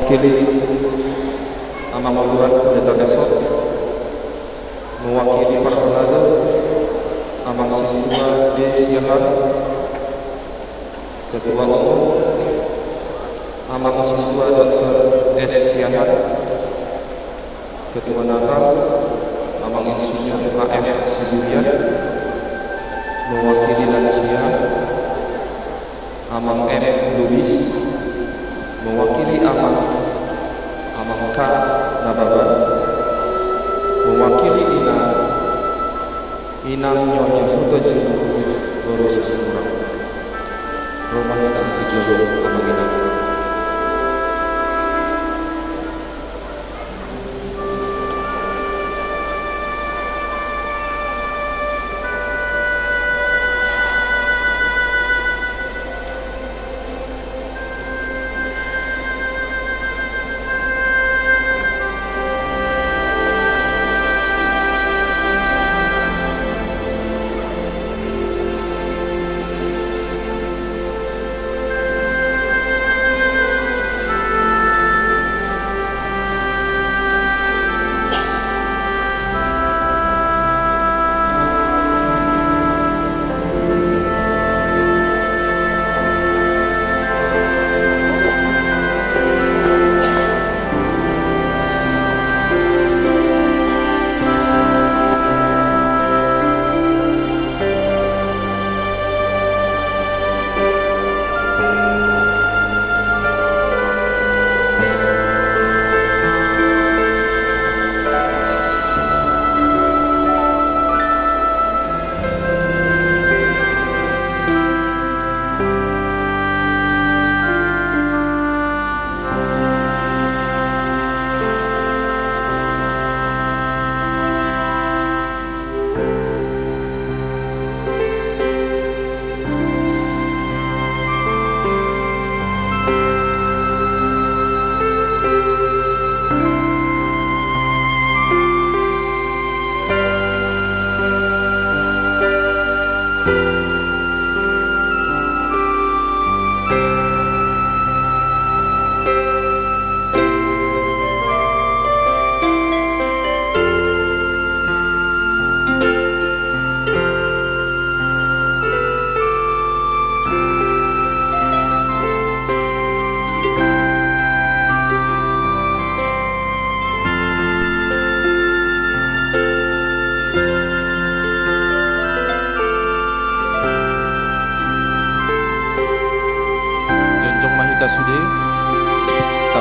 mewakili Amang Uluan Pendeta Desok, mewakili para penada Amang Siswa D. Siahan, Ketua Umum Amang siswa Dr. S. Siahan, Ketua Natal, Amang Insinyur KF Sibuyan, mewakili lansia, Amang M. Lubis, mewakili Amang K. Nababan, mewakili Inang Nyonya Huta Juru Guru Sesekurang, Rumah Inang Tujolo Amang Inang.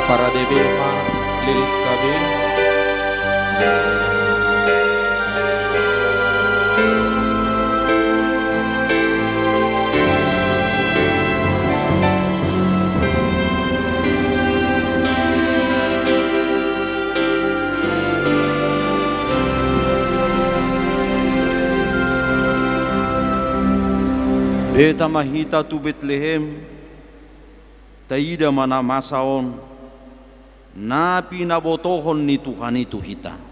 Para DB Ma Lilit KB Beta mahita tu Betlehem taida mana masaon na pinabotohon ni Tuhan itu hita. Bagi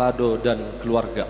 Parhalado dan keluarga.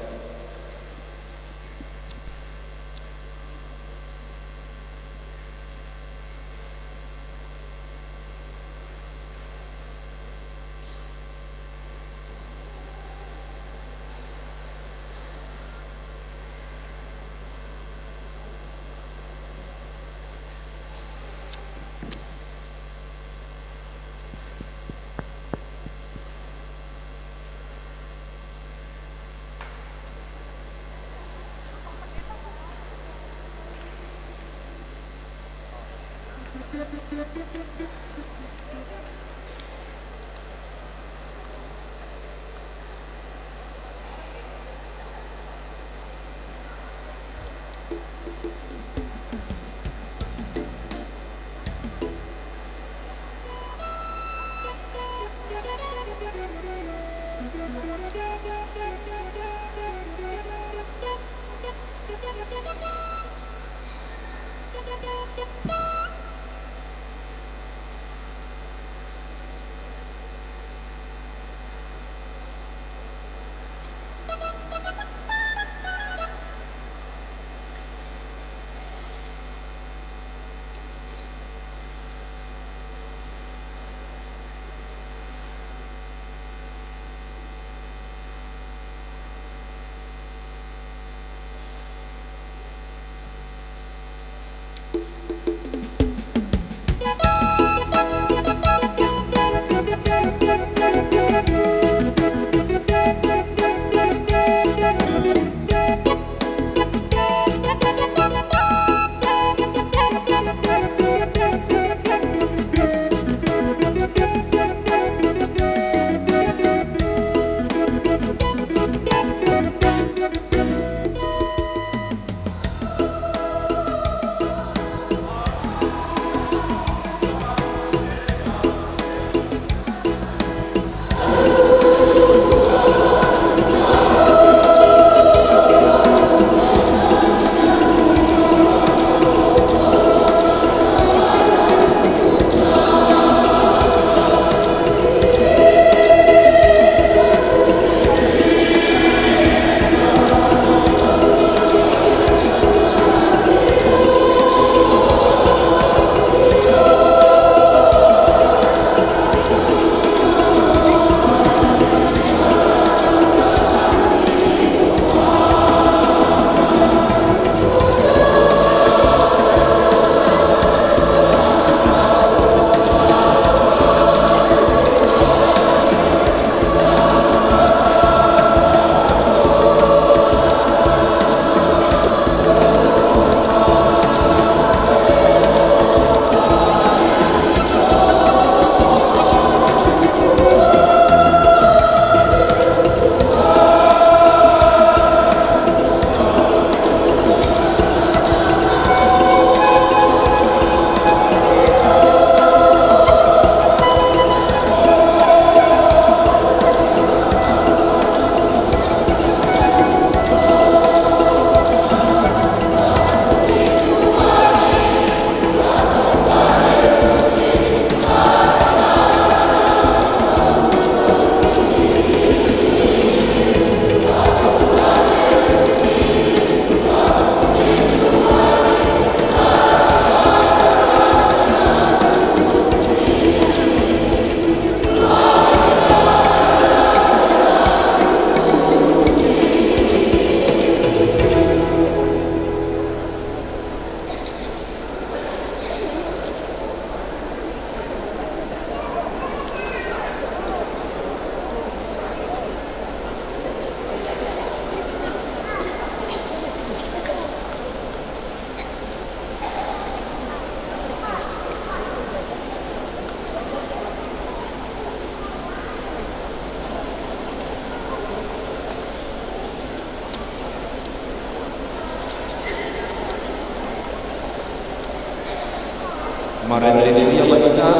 Kemarin dari dia baca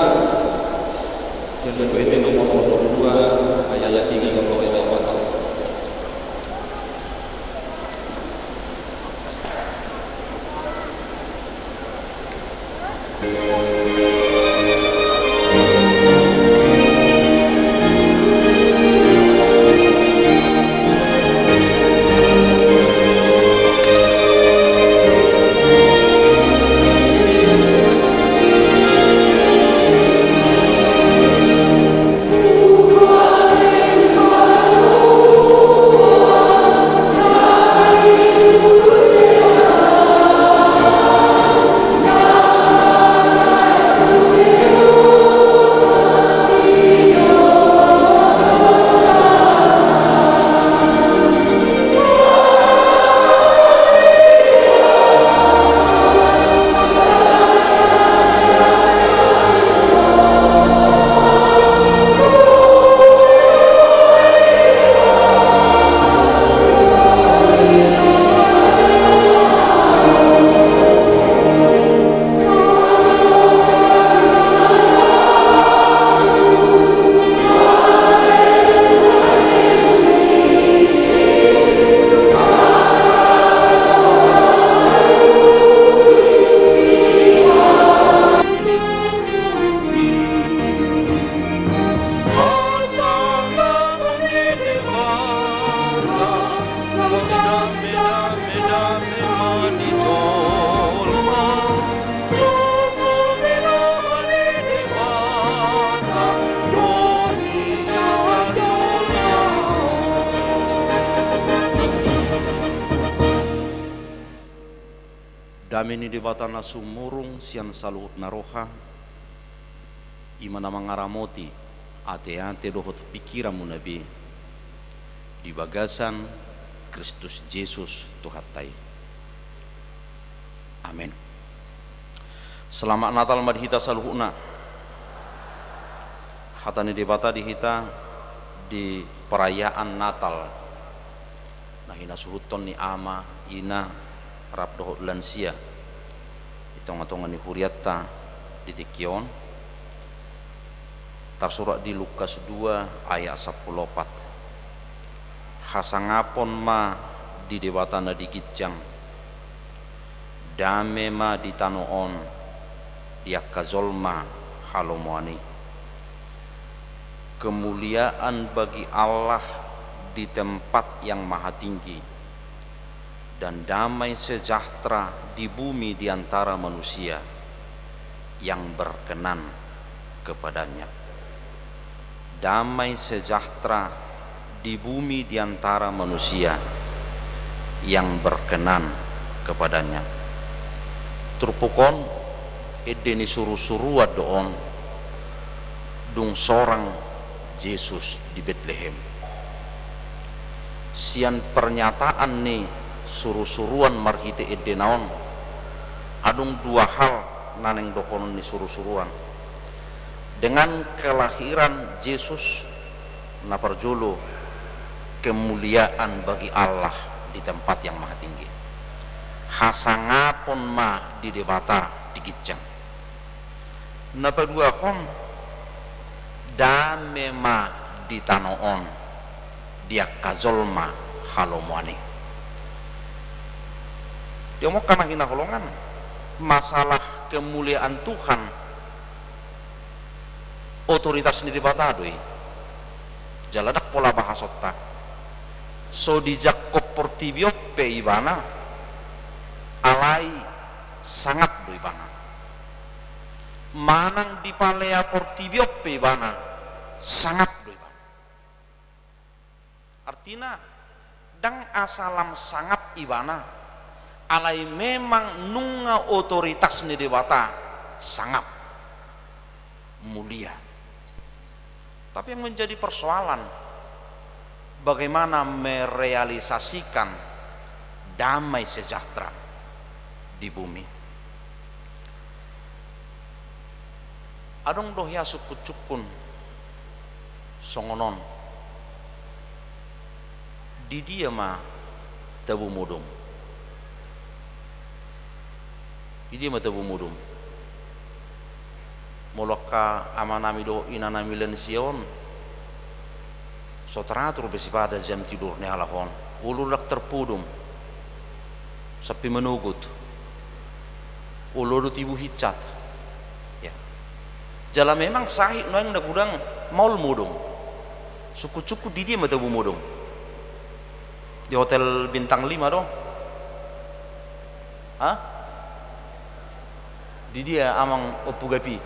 yang berkaitan nomor 22 ayat 3 kalau ayat 4. Damini di batana sumurung sian saluhut naroha imana mangaramoti ate-ate dohot pikiramu nabi di bagasan Kristus Yesus Tuhatai. Amin. Selamat Natal madhita saluhuna. Hatani debata di hita di perayaan Natal. Nah hina suhuton ni ama ina rap dohot lansia. Itong-atongan ni huriatta di tikion. Tersurat di Lukas 2 ayat 14. Hasangapon ma di debatana di kijang, dame ma di tanoon, diakazolma halomoani. Kemuliaan bagi Allah di tempat yang maha tinggi, dan damai sejahtera di bumi di antara manusia yang berkenan kepadanya. Damai sejahtera di bumi di antara manusia yang berkenan kepadanya. Turpukon edeni suru-suru doon dung sorang Yesus di Bethlehem. Sian pernyataan ni suru-suruan marhite edenaon adung dua hal naneng dokonon ni suru-suruan. Dengan kelahiran Yesus na perjulu kemuliaan bagi Allah di tempat yang maha tinggi. Hasangapon ma di debata di kijang. Napa dua kon dame ma di tanoon dia kazolma halomoani. Dia mau kana hina holongan masalah kemuliaan Tuhan otoritas ni debata doi. Jaladak pola bahasota. So di Jakob Portibiope ibana alai sangat do ibana. Manang di Palea Portibiope ibana sangat do ibana. Artinya dang asalam sangat ibana alai memang nunga otoritas ni dewata sangat mulia. Tapi yang menjadi persoalan bagaimana merealisasikan damai sejahtera di bumi. Adong dohya sukut-cukun songonon di dia mah tabu mudum. Di dia mah tabu mudum. Moloka amanami do inanami lension so teratur besipada jam tidur ni alahon ulurak terpudum sapi menugut uluru tibu hicat ya jala memang sahih noeng nak udang maul mudung suku-suku di dia matabu mudung di hotel bintang 5 dong. Hah? Di dia amang opu gapi.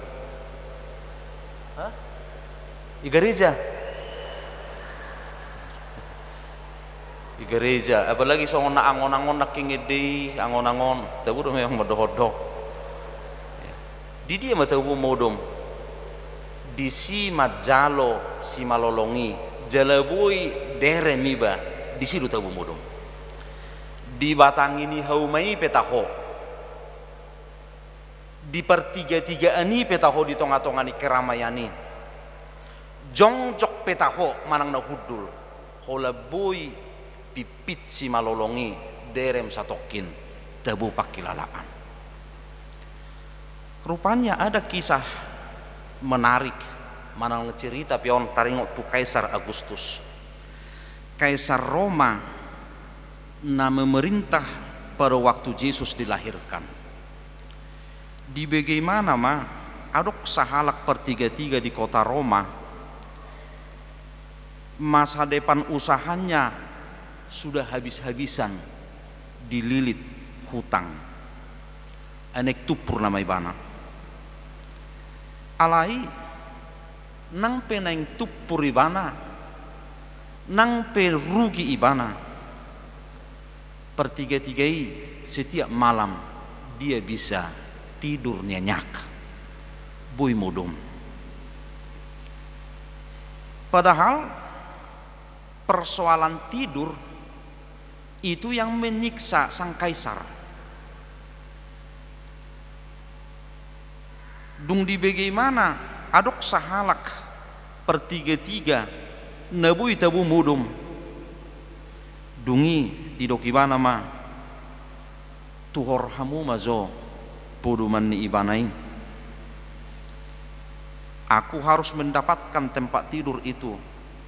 Hah? Di gereja. Di gereja, apalagi songon na angon-angon nakingidi, angon-angon, tabu do memang madohodok. Di dia matabu modom. Di si majalo si malolongi, jalabui dere miba, di situ tabu modom. Di batang ini haumai petaho. Di pertiga-tiga ani petaho di tonga-tongani keramayani. Jongjok petaho manang na hudul. Holabui pipit si malolongi derem satokin tabu pakilalaan. Rupanya ada kisah menarik manang cerita pion taringok tu Kaisar Agustus. Kaisar Roma na memerintah pada waktu Yesus dilahirkan. Di bagaimana mah adok sahalak pertiga-tiga di kota Roma masa depan usahanya sudah habis-habisan dililit hutang. Anek tupur nama ibana. Alai nang penang tupur ibana, nang pe rugi ibana. Pertiga-tigai setiap malam dia bisa tidur nyenyak. Bui mudum. Padahal persoalan tidur itu yang menyiksa sang kaisar. Dung di bagaimana adok sahalak pertiga-tiga nabui tabu mudum. Dungi di dokibana ma tuhor hamu mazo puduman ni ibanai. Aku harus mendapatkan tempat tidur itu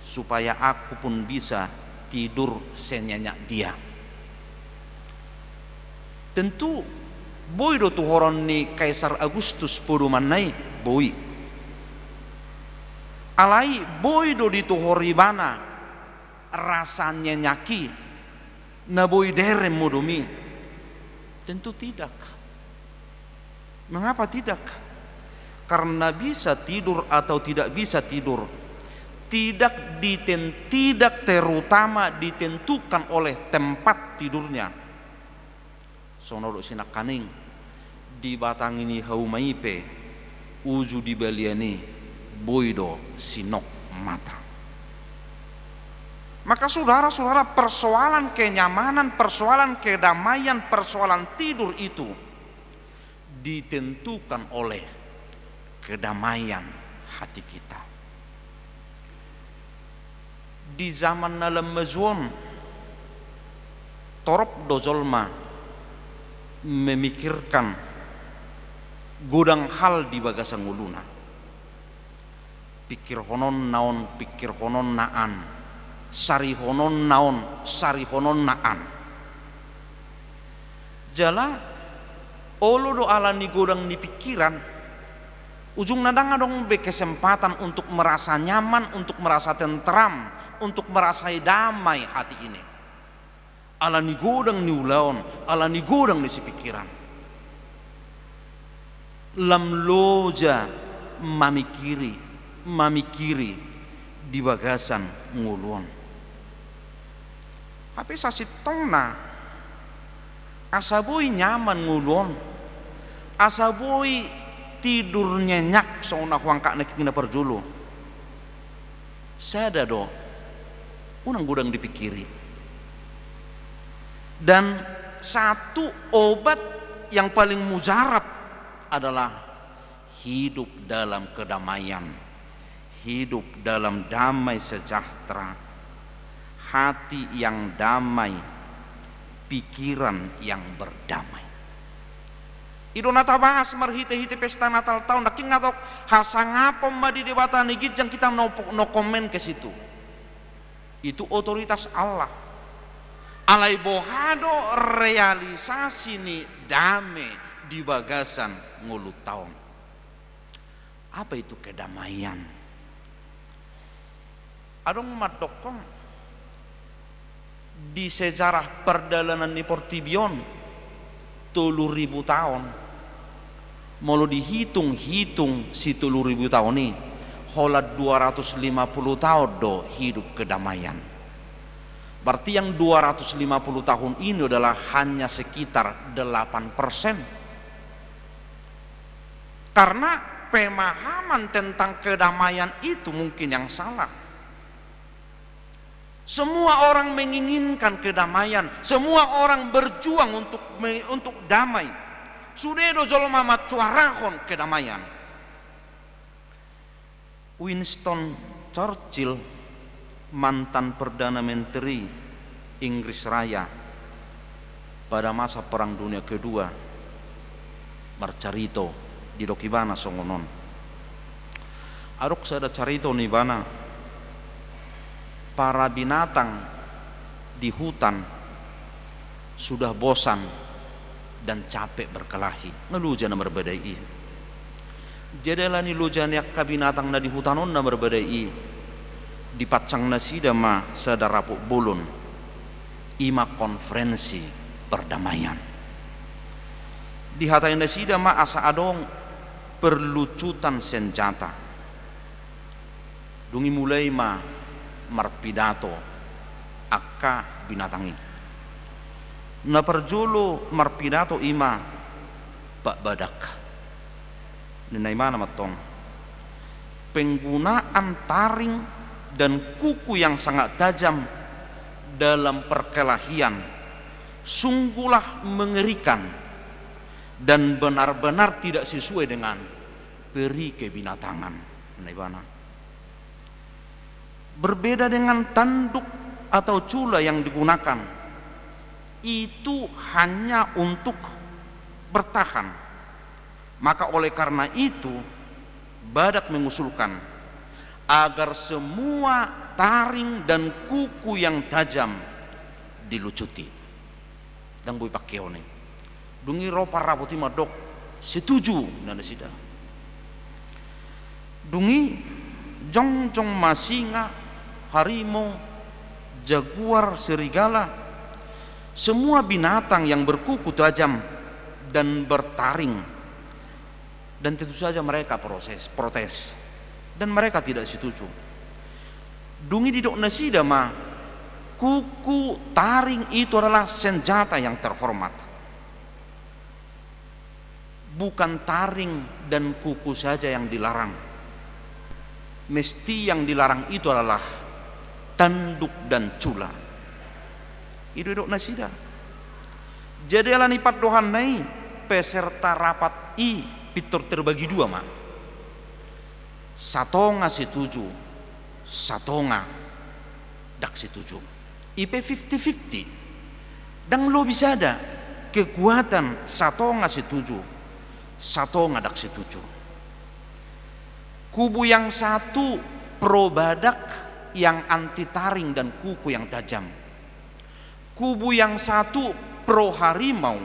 supaya aku pun bisa tidur senyenyak dia. Tentu boy do tuhoron ni Kaisar Agustus puduman nai boy. Alai boy do dituhori bana rasanya nyaki na boy derem mudumi. Tentu tidak. Mengapa tidak? Karena bisa tidur atau tidak bisa tidur tidak terutama ditentukan oleh tempat tidurnya. Sono do sinak kaning di batang ini haumaipe uju di baliani boido sinok mata. Maka saudara-saudara, persoalan kenyamanan, persoalan kedamaian, persoalan tidur itu ditentukan oleh kedamaian hati kita. Di zaman nalam mazuon torop dozolma memikirkan gudang hal di bagasan nguluna. Pikir honon naon, pikir honon naan, sari honon naon, sari honon naan. Jala olo do ala ni godang ni pikiran, ujung nadang dong be kesempatan untuk merasa nyaman, untuk merasa tentram, untuk merasa damai hati ini. Ala ni godang ni ulaon, ala ni godang ni si pikiran. Lam loja mamikiri di bagasan nguluan. Tapi sasitongna asaboy nyaman nguluan, asaboy tidur nyenyak sauna huangka nekina perjulu. Sada do unang gudang dipikiri. Dan satu obat yang paling mujarab adalah hidup dalam kedamaian, hidup dalam damai sejahtera, hati yang damai, pikiran yang berdamai. Ido nata bahas marhite-hite pesta Natal tahun naking ngatok hasangapom madi debata nigit yang kita no komen ke situ. Itu otoritas Allah. Alai bohado realisasi ni dame di bagasan ngulu tahun. Apa itu kedamaian? Adong matokong di sejarah perjalanan ni Portibion 3000 tahun. Mau dihitung-hitung si 3000 tahun ini, holat 250 tahun do hidup kedamaian. Berarti yang 250 tahun ini adalah hanya sekitar 8%. Karena pemahaman tentang kedamaian itu mungkin yang salah. Semua orang menginginkan kedamaian, semua orang berjuang untuk damai. Sudah do jolma macuarahon kedamaian. Winston Churchill, mantan Perdana Menteri Inggris Raya pada masa Perang Dunia Kedua, marcarito di dokibana songonon. Arok sada carito ni bana para binatang di hutan sudah bosan dan capek berkelahi, ngelujan berbedai. Jadilah ni lujan yak kabinatang na di hutanon na berbedai. Di pacang nasida ma sadarapuk bulun ima konferensi perdamaian. Di hatai nasida ma asa adong perlucutan senjata. Dungi mulai ma marpidato akka binatangi. Na perjulu marpidato ima Pak Badak. Nenai mana matong? Penggunaan taring dan kuku yang sangat tajam dalam perkelahian sungguhlah mengerikan dan benar-benar tidak sesuai dengan peri kebinatangan. Nenai mana? Berbeda dengan tanduk atau cula yang digunakan, itu hanya untuk bertahan. Maka oleh karena itu Badak mengusulkan agar semua taring dan kuku yang tajam dilucuti. Dan bui pakeone dungi ropa rapoti madok setuju nana sida. Dungi jongjong masinga, harimau, jaguar, serigala, semua binatang yang berkuku tajam dan bertaring, dan tentu saja mereka protes dan mereka tidak setuju. Dungi di dok nasida mah kuku taring itu adalah senjata yang terhormat. Bukan taring dan kuku saja yang dilarang, mesti yang dilarang itu adalah tanduk dan cula. Itu dok nasida. Jadi alani pat dohan nai peserta rapat pitur terbagi dua mah. Satonga setuju, satonga dak setuju. IP 50-50. Dan lo bisa ada kekuatan satonga setuju, satonga dak setuju. Kubu yang satu pro Badak yang anti taring dan kuku yang tajam. Kubu yang satu pro harimau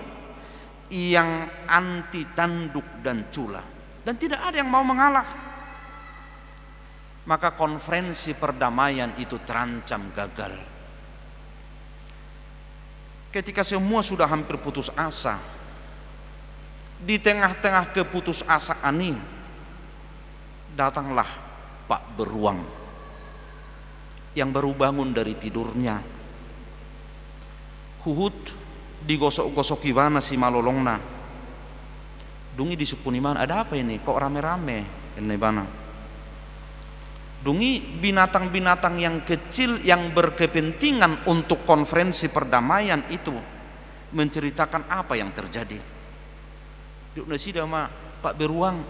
yang anti tanduk dan cula. Dan tidak ada yang mau mengalah. Maka konferensi perdamaian itu terancam gagal. Ketika semua sudah hampir putus asa, di tengah-tengah keputusasaan ini datanglah Pak Beruang yang baru bangun dari tidurnya. Huhut digosok-gosoki mana si malolongna. Dungi disupuni mana? Ada apa ini? Kok rame-rame? Ini bana. Dungi binatang-binatang yang kecil yang berkepentingan untuk konferensi perdamaian itu menceritakan apa yang terjadi. Duk nasida ma Pak Beruang,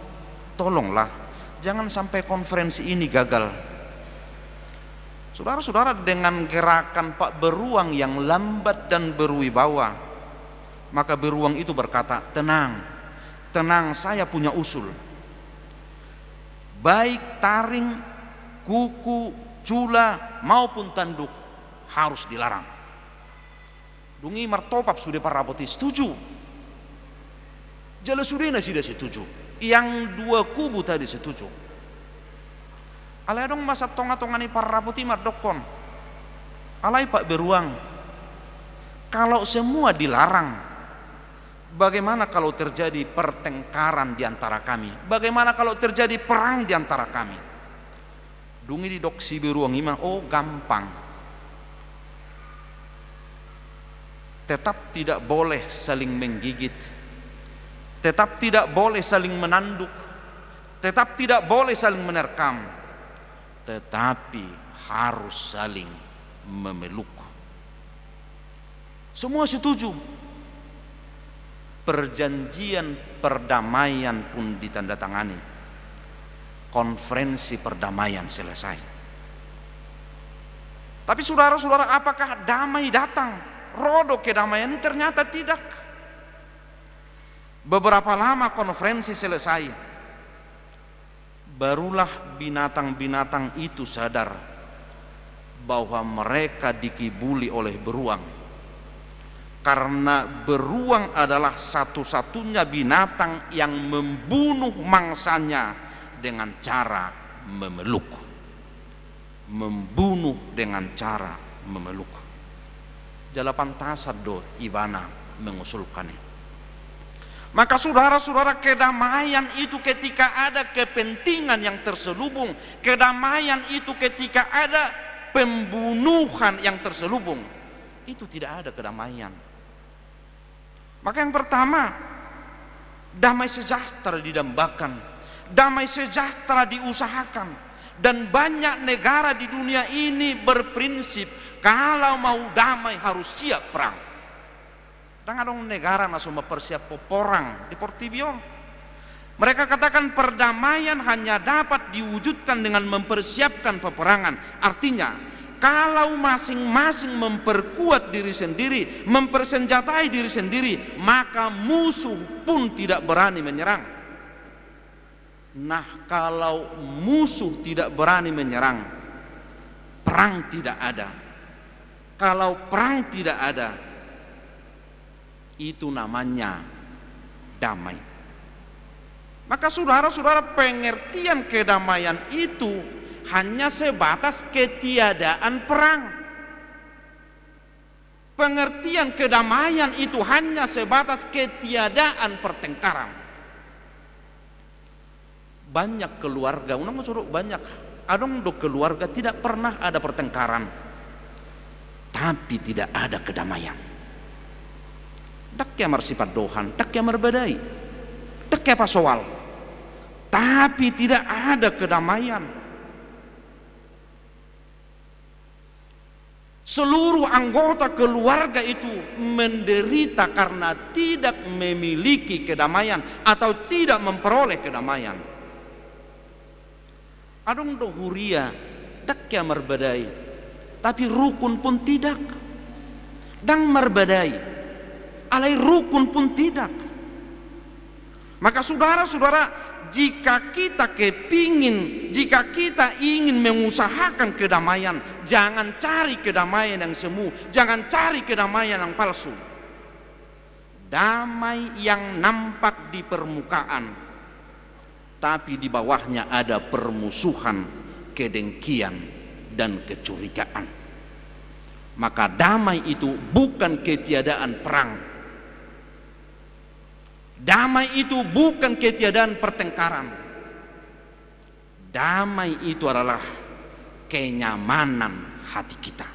tolonglah jangan sampai konferensi ini gagal. Saudara-saudara, dengan gerakan Pak Beruang yang lambat dan berwibawa, maka Beruang itu berkata, tenang, tenang, saya punya usul. Baik taring, kuku, cula maupun tanduk harus dilarang. Dungi martopap sudah parapoti setuju. Jala sudena sudah setuju. Yang dua kubu tadi setuju. Alai dong masa tonga-tongani parapoti mardokon. Alai Pak Beruang, kalau semua dilarang, bagaimana kalau terjadi pertengkaran di antara kami? Bagaimana kalau terjadi perang di antara kami? Dungi di doksi Beruang ima, oh gampang. Tetap tidak boleh saling menggigit, tetap tidak boleh saling menanduk, tetap tidak boleh saling menerkam, tetapi harus saling memeluk. Semua setuju. Perjanjian perdamaian pun ditandatangani. Konferensi perdamaian selesai. Tapi saudara-saudara, apakah damai datang? Rodo kedamaian ini? Ternyata tidak. Beberapa lama konferensi selesai, barulah binatang-binatang itu sadar bahwa mereka dikibuli oleh beruang. Karena beruang adalah satu-satunya binatang yang membunuh mangsanya dengan cara memeluk. Membunuh dengan cara memeluk. Jalapan tasado Ivana mengusulkannya. Maka saudara-saudara, kedamaian itu ketika ada kepentingan yang terselubung. Kedamaian itu ketika ada pembunuhan yang terselubung. Itu tidak ada kedamaian. Maka yang pertama, damai sejahtera didambakan, damai sejahtera diusahakan, dan banyak negara di dunia ini berprinsip kalau mau damai harus siap perang. Dan ada negara langsung mempersiap perang di Portibion. Mereka katakan perdamaian hanya dapat diwujudkan dengan mempersiapkan peperangan. Artinya, kalau masing-masing memperkuat diri sendiri, mempersenjatai diri sendiri, maka musuh pun tidak berani menyerang. Nah, kalau musuh tidak berani menyerang, perang tidak ada. Kalau perang tidak ada, itu namanya damai. Maka saudara-saudara, pengertian kedamaian itu hanya sebatas ketiadaan perang. Pengertian kedamaian itu hanya sebatas ketiadaan pertengkaran. Banyak keluarga, banyak adong do keluarga tidak pernah ada pertengkaran, tapi tidak ada kedamaian. Dak ya marsifat dohan, dak ya merbadai, dak ya pasoal. Tapi tidak ada kedamaian. Seluruh anggota keluarga itu menderita karena tidak memiliki kedamaian atau tidak memperoleh kedamaian. Adong do huria, dak ya merbadai, tapi rukun pun tidak. Dan merbadai, alai rukun pun tidak. Maka saudara-saudara, jika kita ingin mengusahakan kedamaian, jangan cari kedamaian yang semu, jangan cari kedamaian yang palsu. Damai yang nampak di permukaan, tapi di bawahnya ada permusuhan, kedengkian, dan kecurigaan. Maka damai itu bukan ketiadaan perang. Damai itu bukan ketiadaan pertengkaran. Damai itu adalah kenyamanan hati kita.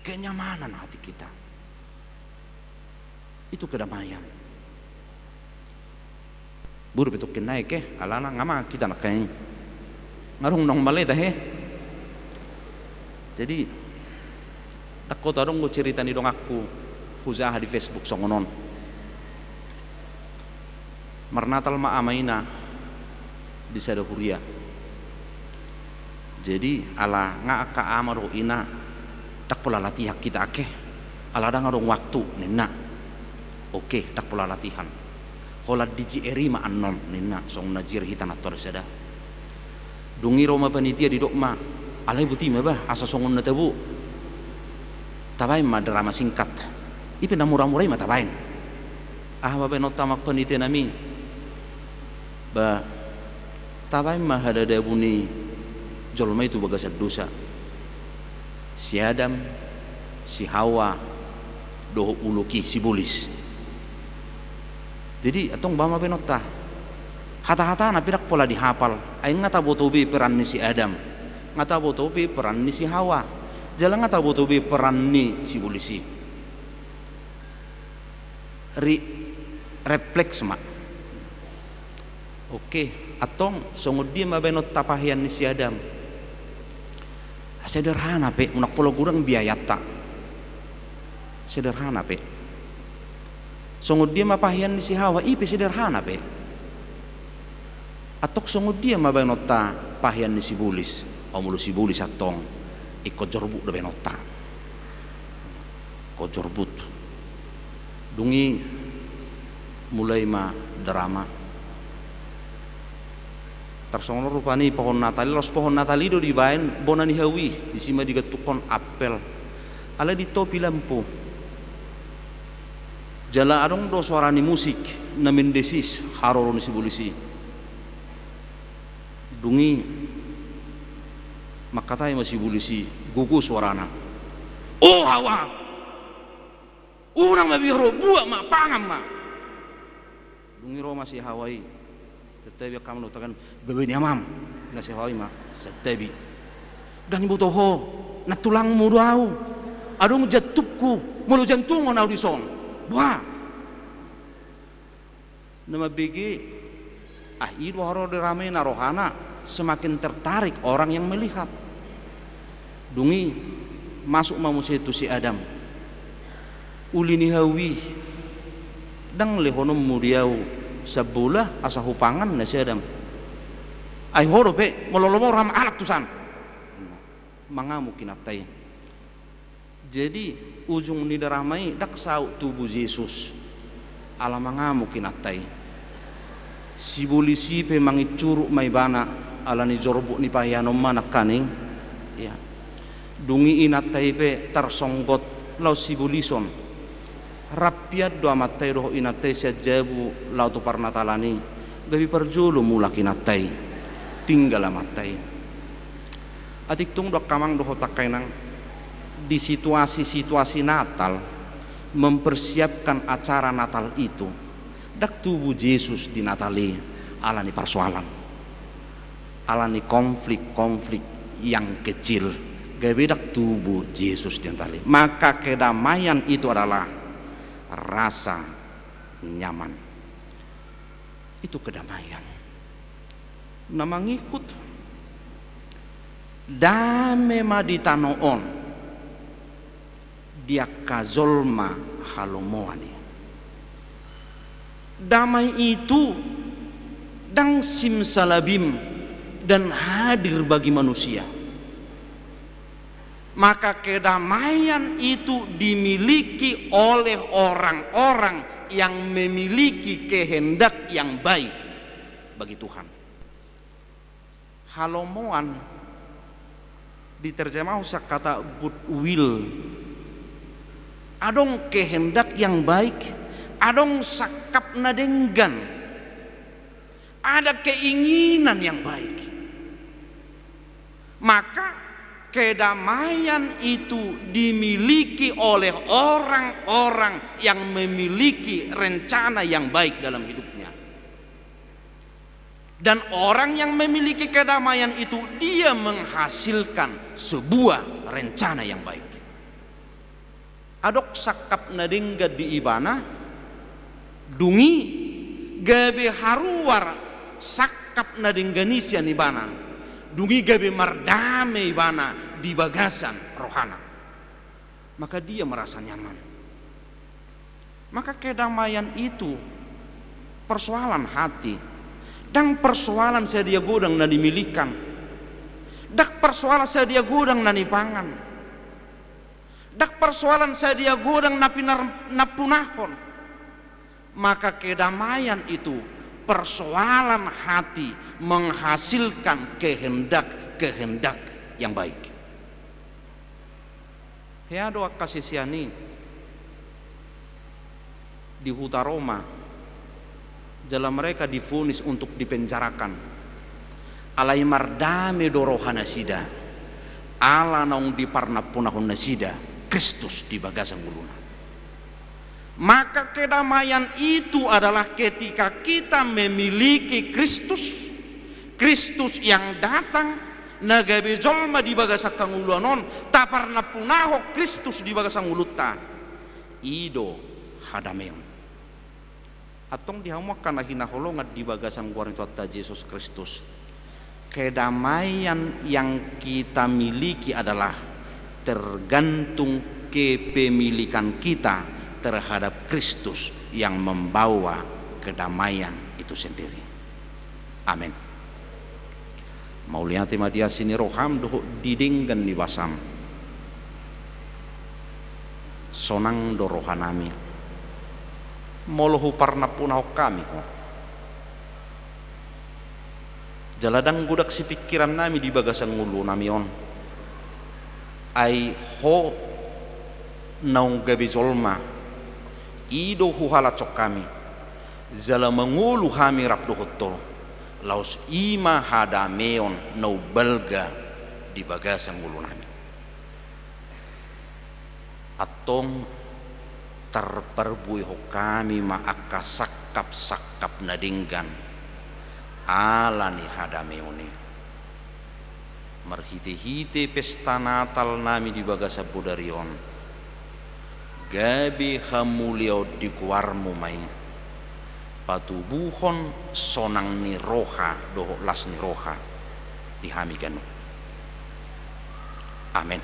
Kenyamanan hati kita. Itu kedamaian. Buru betul kenai ke alana ngama kita nak kain ngarung nong maleta he. Jadi aku tarung go cerita ni dong aku huzah di Facebook songonon. Marnatal ma amaina di sada huria. Jadi ala nga ka amaro ina tak pola latihan kita akeh. Ala ada ngarung waktu nena. Oke, tak pola latihan. Hola diji eri ma anon nena song najir hitan ator sada. Dungi Roma panitia di dokma. Alai buti ma bah asa songon na tabu. Tabain ma drama singkat. Ipe na murah-murai ma tabain. Ah babe nota mak panitia nami. Ba tabain ma hadada buni jolma itu bagas dosa. Si Adam, si Hawa, doh uluki si bulis. Jadi atong bama benota hata-hata na pirak pola dihafal. Aing ngata botobi peran ni si Adam, ngata botobi peran ni si Hawa, jalan ngata botobi peran ni si bulisi. Refleks mak. Oke, atong songod dia mabenot tapahian ni si Adam. Sederhana pe, unak polo gurang biaya tak. Sederhana pe. Songod dia mapahian ni si Hawa, ipe sederhana pe. Atok songod dia mabenot tapahian ni si bulis. Omulu si bulis atong ikut jorbut de benota. Ko jorbut. Dungi mulai ma drama. Tersongon rupani pohon Natali, los pohon Natali do dibain bonani hawi, disima digatukon apel, ala di topi lampu. Jala adong do suarani musik, namin desis haroron si bulisi. Dungi makatai masih bulisi, gugu suarana. Oh Hawa, urang mabihro buat ma pangam ma. Dungi ro masih Hawai. Tetapi kamu nutakan bebe ni amam nggak sehoi mah tetapi dan ibu toho na tulang mu dau adong jatuhku mulu jantung on audison buah nama BG itu haro ramai narohana semakin tertarik orang yang melihat. Dungi masuk manusia itu si Adam ulini hawi dang lehonom mudiau sebulah asa hupangan na si Adam ay horo pe mololomo ram alak tusan mangamu kinaptai. Jadi ujung ni daramai dak sau tubuh Yesus ala mangamu kinaptai si polisi pe mangi curuk mai bana ala ni jorbu ni payanom manak kaning ya dungi inatai pe tersonggot lau si bulison rapiat do amatai roh inatai sajabu lau tu parnatalani gabi perjulu mulak inatai tinggal amatai atik tung dok kamang do takainang di situasi Natal mempersiapkan acara Natal itu dak tubuh Yesus di Natali alani persoalan alani konflik yang kecil gabedak tubuh Yesus di Natali. Maka kedamaian itu adalah rasa nyaman, itu kedamaian. Nama ngikut dame maditanoon dia kazolma halomoani. Damai itu dang simsalabim dan hadir bagi manusia. Maka kedamaian itu dimiliki oleh orang-orang yang memiliki kehendak yang baik bagi Tuhan. Halomoan diterjemah usah kata goodwill. Adong kehendak yang baik, adong sakap nadenggan, ada keinginan yang baik. Maka kedamaian itu dimiliki oleh orang-orang yang memiliki rencana yang baik dalam hidupnya. Dan orang yang memiliki kedamaian itu dia menghasilkan sebuah rencana yang baik. Adok sakap nadengga di ibana dungi gabe haruar sakap nadengganisya ni bana dungi gabe mardame ibana di bagasan rohana, maka dia merasa nyaman. Maka kedamaian itu persoalan hati dan persoalan sedia godang na dimilikan dak persoalan sedia godang na nipangan dak persoalan sedia godang na punahon. Maka kedamaian itu persoalan hati menghasilkan kehendak yang baik. Ya doa kasih siani di Huta Roma, jala mereka divonis untuk dipenjarakan. Alai mardame dorohana sida, ala naung di parnapunahun nasida, Kristus di bagasan guluna. Maka kedamaian itu adalah ketika kita memiliki Kristus, Kristus yang datang nagabe jolma di bagasan kanguluanon, taparna punaho Kristus di bagasan ngulutta, ido hadameon. Atong dihamukan hinaholongat di bagasan guarin tuata Yesus Kristus. Kedamaian yang kita miliki adalah tergantung kepemilikan kita terhadap Kristus yang membawa kedamaian itu sendiri. Amin. Mauliati madia sini roham doh didinggan di basam. Sonang do rohanami. Molohu parna punau kami. Jaladang gudak si pikiran nami di bagasan ngulu namion. Ai ho naung gabi zolma. Ido huhala cok kami zala mengulu hami rap dohotto laus ima hadameon nau belga di bagasan ngulu nami atong terperbui ho kami ma akka sakap nadinggan ala ni hadameoni marhite-hite pesta Natal nami di bagasan budarion gabi hamuliau di kuarmu mai patubuhon sonang ni roha doho las ni roha dihamiganu. Amin.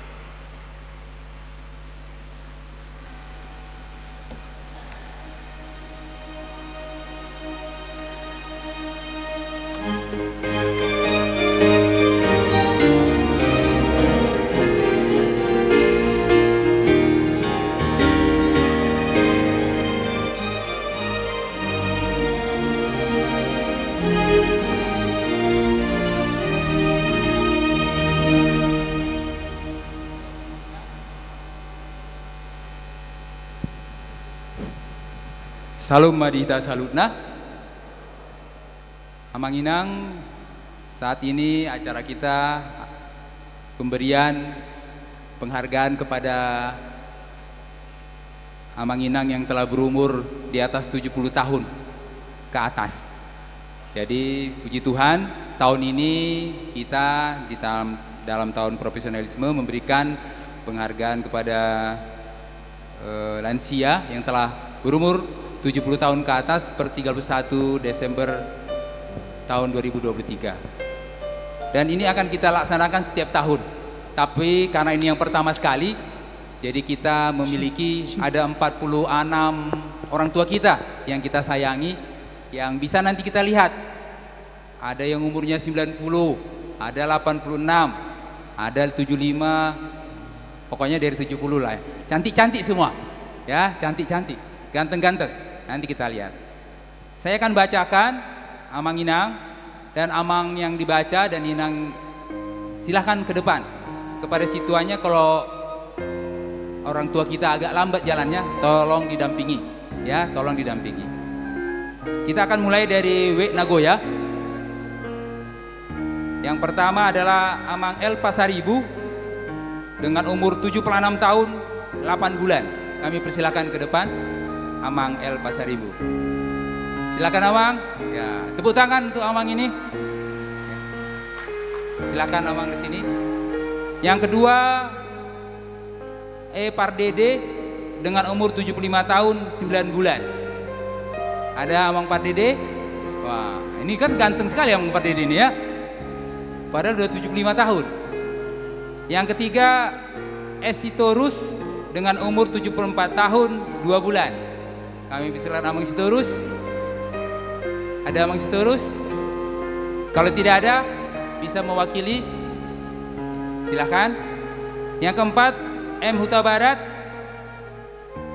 Salam madita salutna. Amang Inang, saat ini acara kita pemberian penghargaan kepada Amang Inang yang telah berumur di atas 70 tahun ke atas. Jadi puji Tuhan, tahun ini kita di dalam tahun profesionalisme memberikan penghargaan kepada lansia yang telah berumur 70 tahun ke atas per 31 Desember tahun 2023. Dan ini akan kita laksanakan setiap tahun. Tapi karena ini yang pertama sekali, jadi kita memiliki ada 46 orang tua kita yang kita sayangi, yang bisa nanti kita lihat. Ada yang umurnya 90, ada 86, ada 75, pokoknya dari 70 lah ya. Cantik-cantik semua, ya, cantik-cantik, ganteng-ganteng. Nanti kita lihat. Saya akan bacakan Amang Inang, dan Amang yang dibaca dan Inang silahkan ke depan kepada situannya. Kalau orang tua kita agak lambat jalannya, tolong didampingi, ya, tolong didampingi. Kita akan mulai dari W Nagoya. Yang pertama adalah Amang L Pasaribu dengan umur 76 tahun 8 bulan. Kami persilakan ke depan. Amang L Pasaribu. Silakan Amang. Ya, tepuk tangan untuk Amang ini. Silakan Amang di sini. Yang kedua E Pardede dengan umur 75 tahun 9 bulan. Ada Amang Pardede? Wah, ini kan ganteng sekali Amang Pardede ini ya. Padahal udah 75 tahun. Yang ketiga Esitorus dengan umur 74 tahun 2 bulan. Kami persilakan Amang Sitorus. Ada Amang Sitorus? Kalau tidak ada, bisa mewakili. Silakan. Yang keempat, M Huta Barat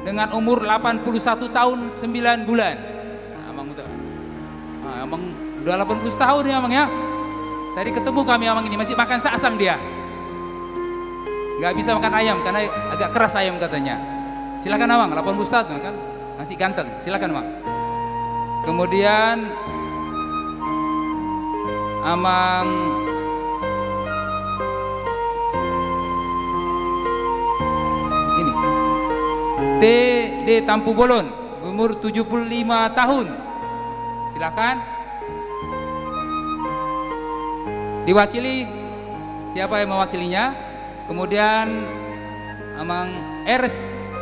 dengan umur 81 tahun 9 bulan. Nah, Amang Huta. Nah, Amang udah 80 tahun ya Amang ya. Tadi ketemu kami Amang ini masih makan sasang dia. Nggak bisa makan ayam karena agak keras ayam katanya. Silakan Amang, 80 tahun kan? Masih ganteng, silakan Amang. Kemudian Amang ini TD Tampu Bolon, umur 75 tahun. Silakan. Diwakili, siapa yang mewakilinya? Kemudian Amang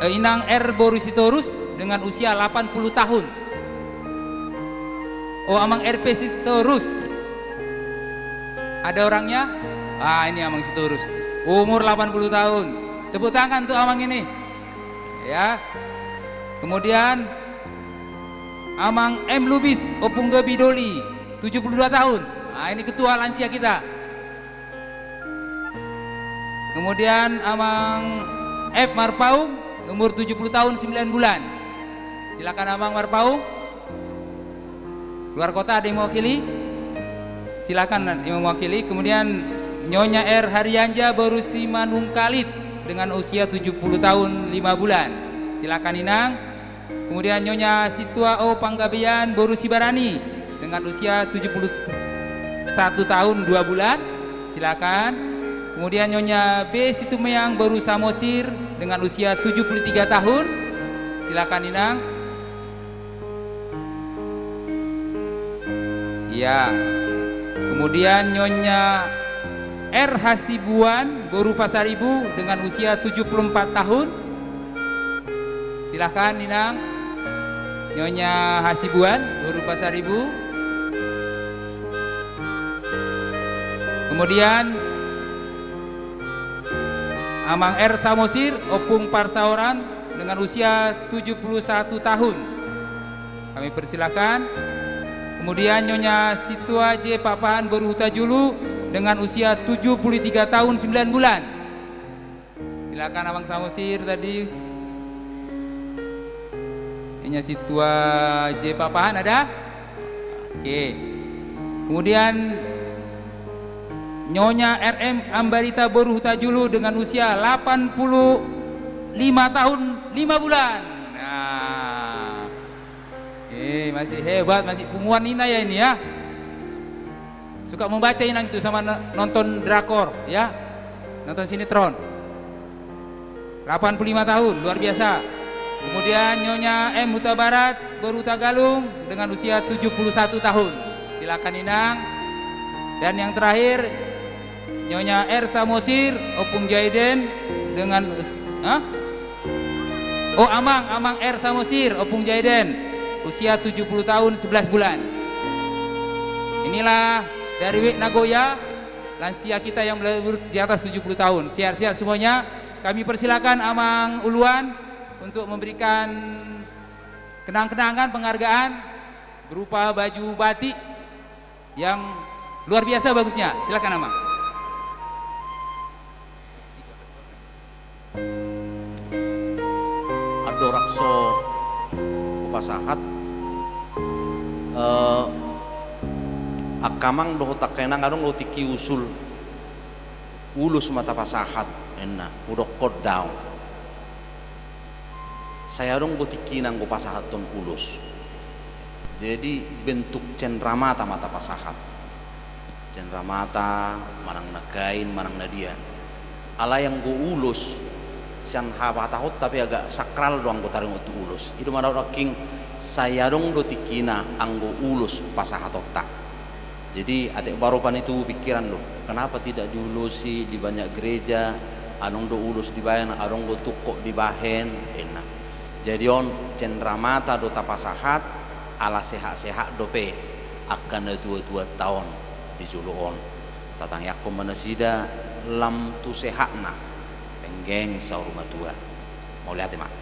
Inang R Borisitorus dengan usia 80 tahun. Oh, Amang RP Sitorus. Ada orangnya? Ah, ini Amang Sitorus. Umur 80 tahun. Tepuk tangan untuk Amang ini. Ya. Kemudian Amang M Lubis Opungga Bidoli, 72 tahun. Nah, ini ketua lansia kita. Kemudian Amang F Marpaung, umur 70 tahun 9 bulan. Silakan Amang Marpaung. Luar kota ada yang mewakili? Silakan yang mewakili. Kemudian Nyonya R Haryanja Borusi Manungkalit dengan usia 70 tahun 5 bulan. Silakan Inang. Kemudian Nyonya Situa O Panggabean Borusi Barani dengan usia 71 tahun 2 bulan. Silakan. Kemudian Nyonya B Situmeang Boru Samosir dengan usia 73 tahun. Silakan Inang. Ya. Kemudian Nyonya R Hasibuan Boru Pasaribu dengan usia 74 tahun. Silakan Inang. Nyonya Hasibuan Guru Pasaribu. Kemudian Amang R. Samosir Opung Parsaoran dengan usia 71 tahun. Kami persilakan. Kemudian Nyonya Situa J. Papahan Boruhuta Julu dengan usia 73 tahun 9 bulan. Silakan Abang Samosir tadi. Nyonya Situa J. Papahan ada? Oke. Kemudian Nyonya RM Ambarita Boruhuta Julu dengan usia 85 tahun 5 bulan. Nah, masih hebat, masih punguan Nina ya ini ya. Suka membaca Inang itu sama nonton drakor ya, nonton sinetron. 85 tahun, luar biasa. Kemudian Nyonya M. Huta Barat Boruhuta Galung dengan usia 71 tahun. Silakan Inang. Dan yang terakhir Nyonya R. Samosir Opung Jaiden dengan Amang R. Samosir Opung Jaiden usia 70 tahun 11 bulan. Inilah dari Wik Nagoya, lansia kita yang di atas 70 tahun. Sehat-sehat semuanya. Kami persilakan Amang Uluan untuk memberikan kenang-kenangan penghargaan berupa baju batik yang luar biasa bagusnya. Silakan Amang. Adorakso Upasahat akamang doho takena ngarong lo tiki usul ulus mata pasahat enna udok koddaw saya dong tiki nang go pasahat ton ulus. Jadi bentuk cendramata mata pasahat, cendramata manang nagain manang nadia ala yang go ulus sian haba tahut tapi agak sakral doang go taring utu ulus itu mana king saya dong do tikina anggo ulus pasahatotta. Jadi atik baropan itu pikiran lo kenapa tidak diulusi di banyak gereja anong do ulus di bayan anong do tukok di bahen enak. Jadi on cendramata do tapasahat ala sehat-sehat dope akan 22 tahun di juluon tatang yakum manasida lam tu sehatna penggeng saur rumah tua. Mau lihat ya mak?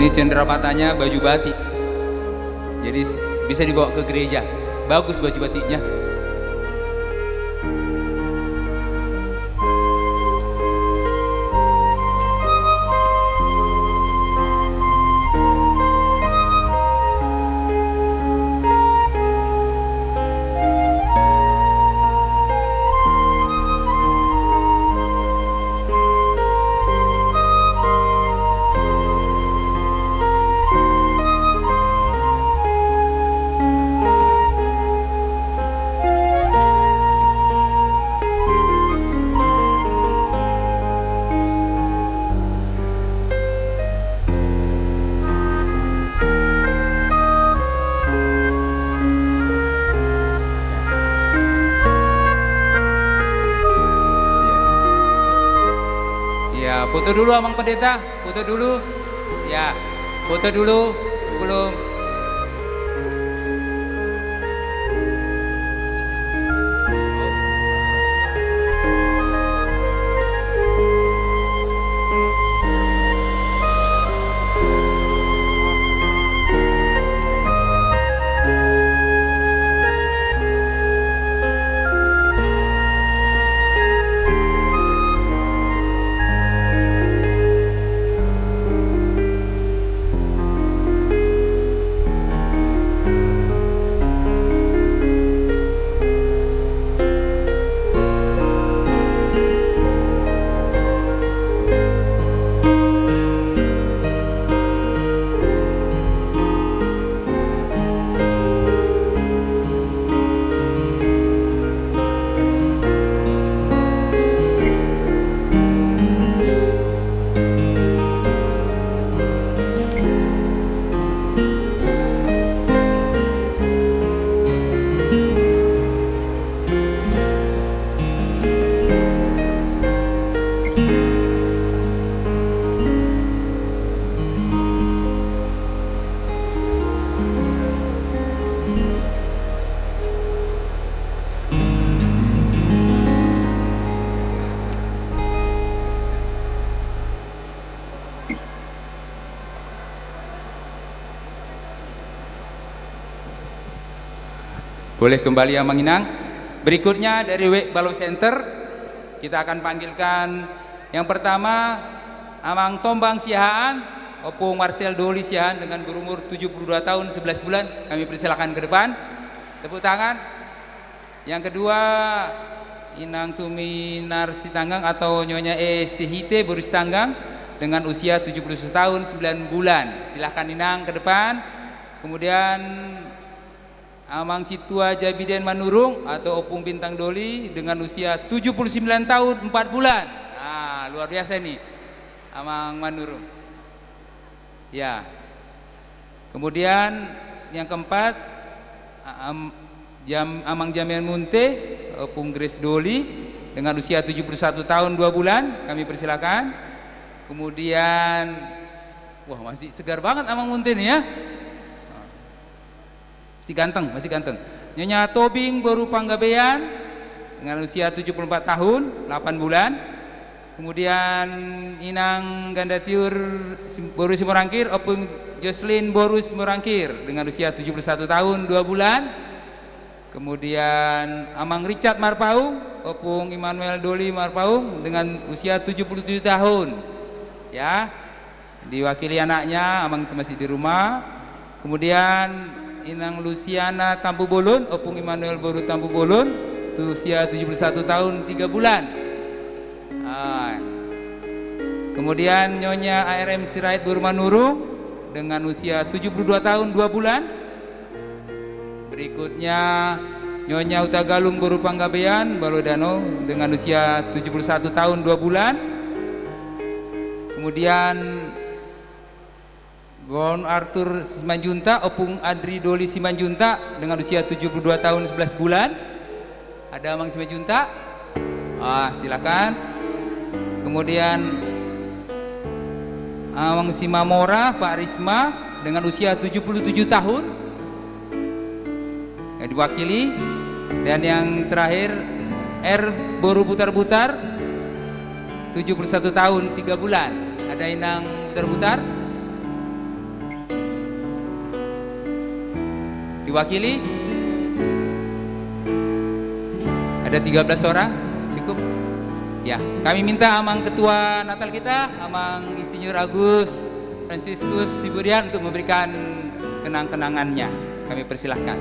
Cendramatanya baju batik, jadi bisa dibawa ke gereja. Bagus baju batiknya. Foto dulu Amang Pendeta, foto dulu. Ya, foto dulu sebelum. Boleh kembali Amang Inang. Berikutnya dari WEK Baloi Center kita akan panggilkan yang pertama Amang Tombang Siahaan Opung Marcel Doli Siahaan dengan berumur 72 tahun 11 bulan. Kami persilakan ke depan. Tepuk tangan. Yang kedua Inang Tumi Narsitanggang atau Nyonya Sihite Boristanggang dengan usia 71 tahun 9 bulan. Silahkan Inang ke depan. Kemudian Amang Situa Jabiden Manurung atau Opung Bintang Doli dengan usia 79 tahun 4 bulan. Nah, luar biasa nih Amang Manurung. Ya. Kemudian yang keempat Amang Jamian Munte Opung Grace Doli dengan usia 71 tahun 2 bulan. Kami persilakan. Kemudian wah masih segar banget Amang Munte nih ya. Masih ganteng. Nyonya Tobing Boru Panggabean dengan usia 74 tahun 8 bulan. Kemudian Inang Gandatiur Boru Simorangkir Opung Jocelyn Boru Simorangkir dengan usia 71 tahun 2 bulan. Kemudian Amang Richard Marpaung Opung Immanuel Doli Marpaung dengan usia 77 tahun. Ya. Diwakili anaknya, Amang itu masih di rumah. Kemudian Inang Luciana Tampu Bolon Opung Immanuel Boru Tampu Bolon usia 71 tahun 3 bulan. Kemudian Nyonya ARM Sirait Boru Manurung dengan usia 72 tahun 2 bulan. Berikutnya Nyonya Uta Galung Boru Panggabean Balodano dengan usia 71 tahun 2 bulan. Kemudian Gon Arthur Simanjunta Opung Adri Doli Simanjunta dengan usia 72 tahun 11 bulan. Ada Amang Simanjunta? Silakan. Kemudian Amang Simamora Pak Risma dengan usia 77 tahun yang diwakili. Dan yang terakhir R Boru Butar-Butar 71 tahun 3 bulan. Ada Inang Butar-Butar? Diwakili ada 13 orang, cukup ya. Kami minta Amang Ketua Natal kita, Amang Insinyur Agus Franciscus Siburian untuk memberikan kenang-kenangannya. Kami persilahkan.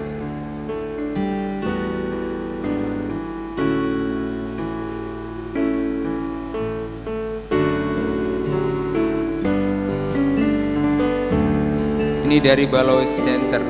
Ini dari Baloi Center.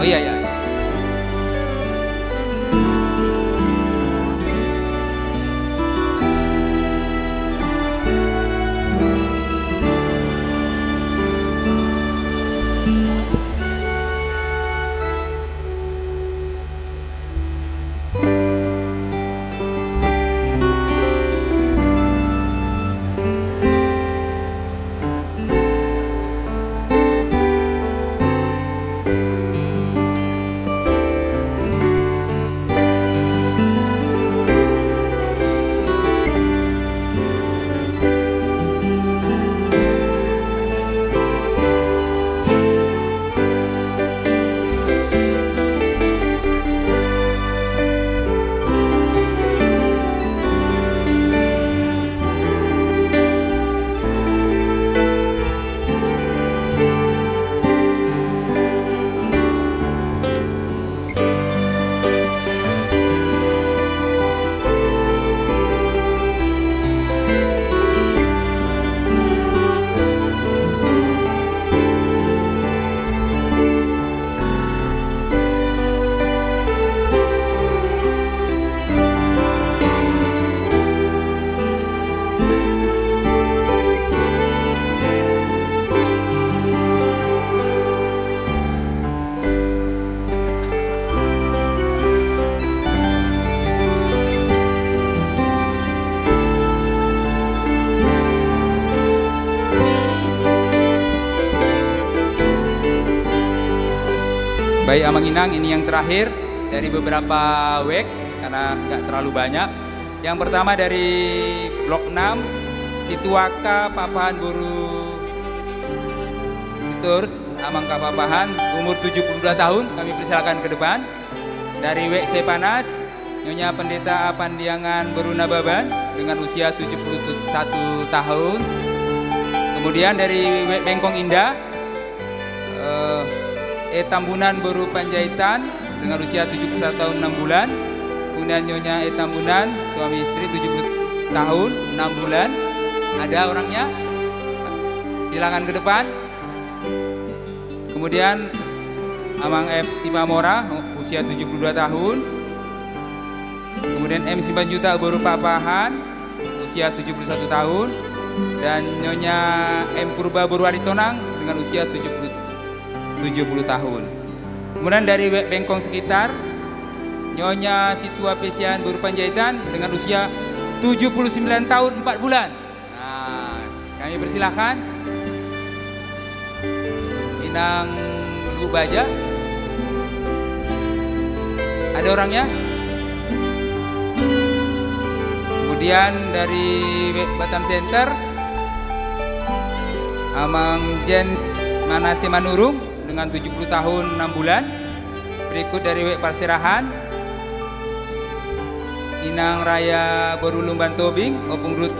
Oh iya ya. Baik Amang Inang, ini yang terakhir dari beberapa WEK karena nggak terlalu banyak. Yang pertama dari blok 6, Situaka Papahan Boru Siturs Amang Kapapahan, umur 72 tahun, kami persilakan ke depan. Dari WEK Sepanas, Nyonya Pendeta Pandiangan Berunababan dengan usia 71 tahun. Kemudian dari WEK Bengkong Indah, Tambunan Boru Panjaitan dengan usia 71 tahun 6 bulan. Kemudian Nyonya Tambunan, suami istri 70 tahun 6 bulan. Ada orangnya? Silakan ke depan. Kemudian Amang F. Simamora, usia 72 tahun. Kemudian M. Simbanjuta Boru Papahan, usia 71 tahun. Dan Nyonya M. Purba Boru Aritonang dengan usia 70 tahun. Kemudian dari Bengkong sekitar, Nyonya Situa Pesian Boru Panjaitan dengan usia 79 tahun 4 bulan. Nah, kami persilahkan Inang Lubu Baja. Ada orangnya? Kemudian dari Batam Center, Amang Jens Manase Manurung dengan 70 tahun 6 bulan. Berikut dari WEK Parserahan, Inang Raya Boru Lumban Tobing, Opung Rut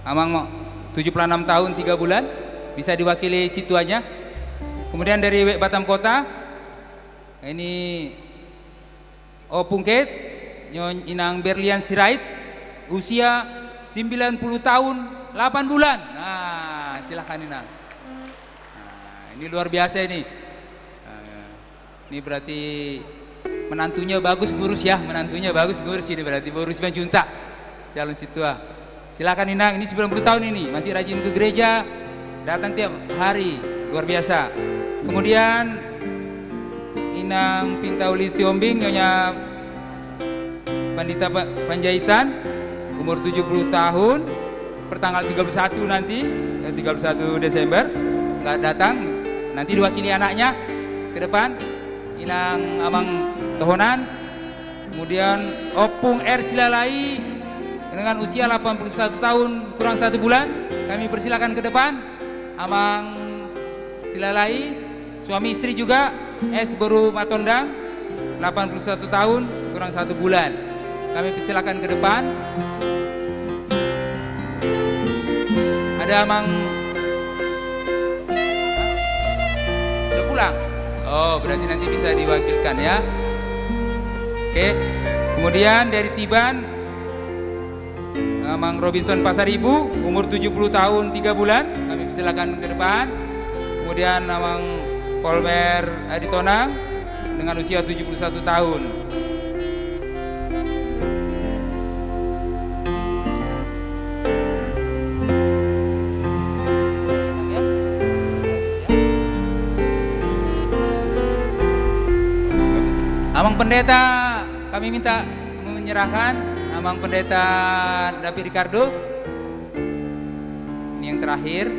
Amang 76 tahun 3 bulan, bisa diwakili situanya. Kemudian dari WEK Batam Kota, ini Opung Ket, Inang Berlian Sirait, usia 90 tahun 8 bulan. Nah, silahkan Inang. Ini luar biasa ini. Ini berarti menantunya bagus ngurus ya, menantunya bagus ngurus ini berarti Boru Simanjuntak, calon situa. Silakan Inang, ini 90 tahun ini, masih rajin ke gereja, datang tiap hari, luar biasa. Kemudian Inang Pintauli Siombing, Nyonya Pandita Panjaitan, umur 70 tahun, pertanggal 31 nanti, 31 Desember, nggak datang. Nanti diwakili anaknya ke depan, Inang Amang Tohonan. Kemudian Opung R. Silalai dengan usia 81 tahun kurang 1 bulan. Kami persilakan ke depan, Amang Silalai, suami istri juga, S. Boru Matondang, 81 tahun kurang 1 bulan. Kami persilakan ke depan. Ada Amang pulang. Oh, berarti nanti bisa diwakilkan ya. Oke. Kemudian dari Tiban, Amang Robinson Pasaribu, umur 70 tahun 3 bulan. Kami persilakan ke depan. Kemudian Amang Polmer Aditona dengan usia 71 tahun. Amang Pendeta kami minta menyerahkan Amang Pendeta David Ricardo. Ini yang terakhir.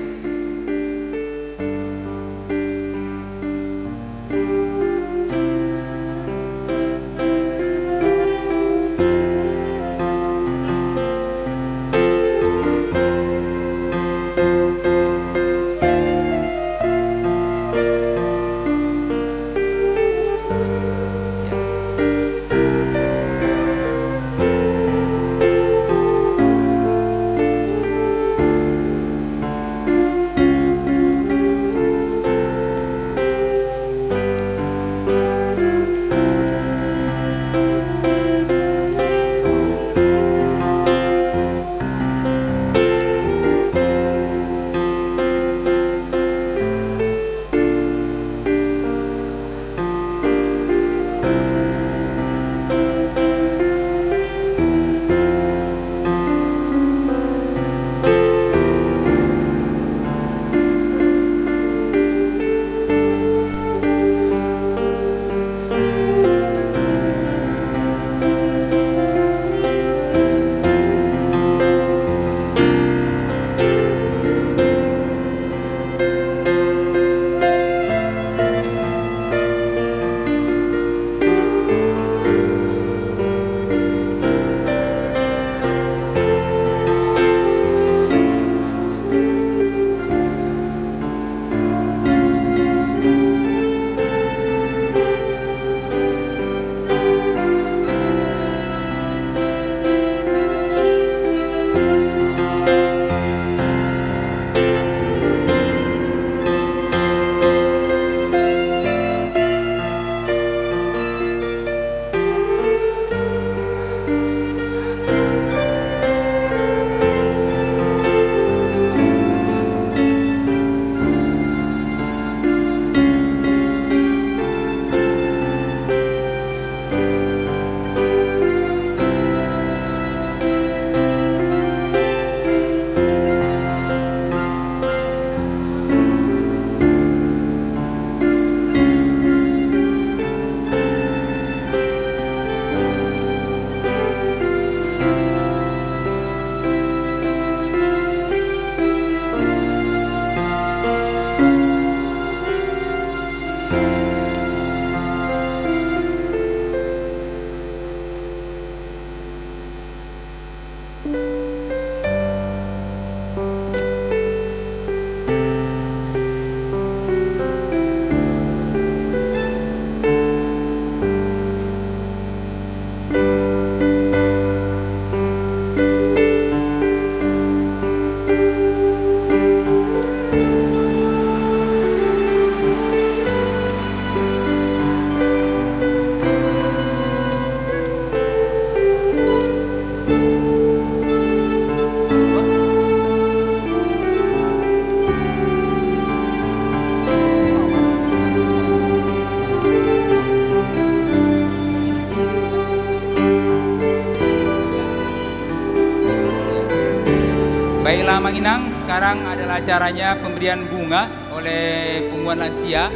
Baiklah Manginang, sekarang adalah acaranya pemberian bunga oleh Punggungan Lansia.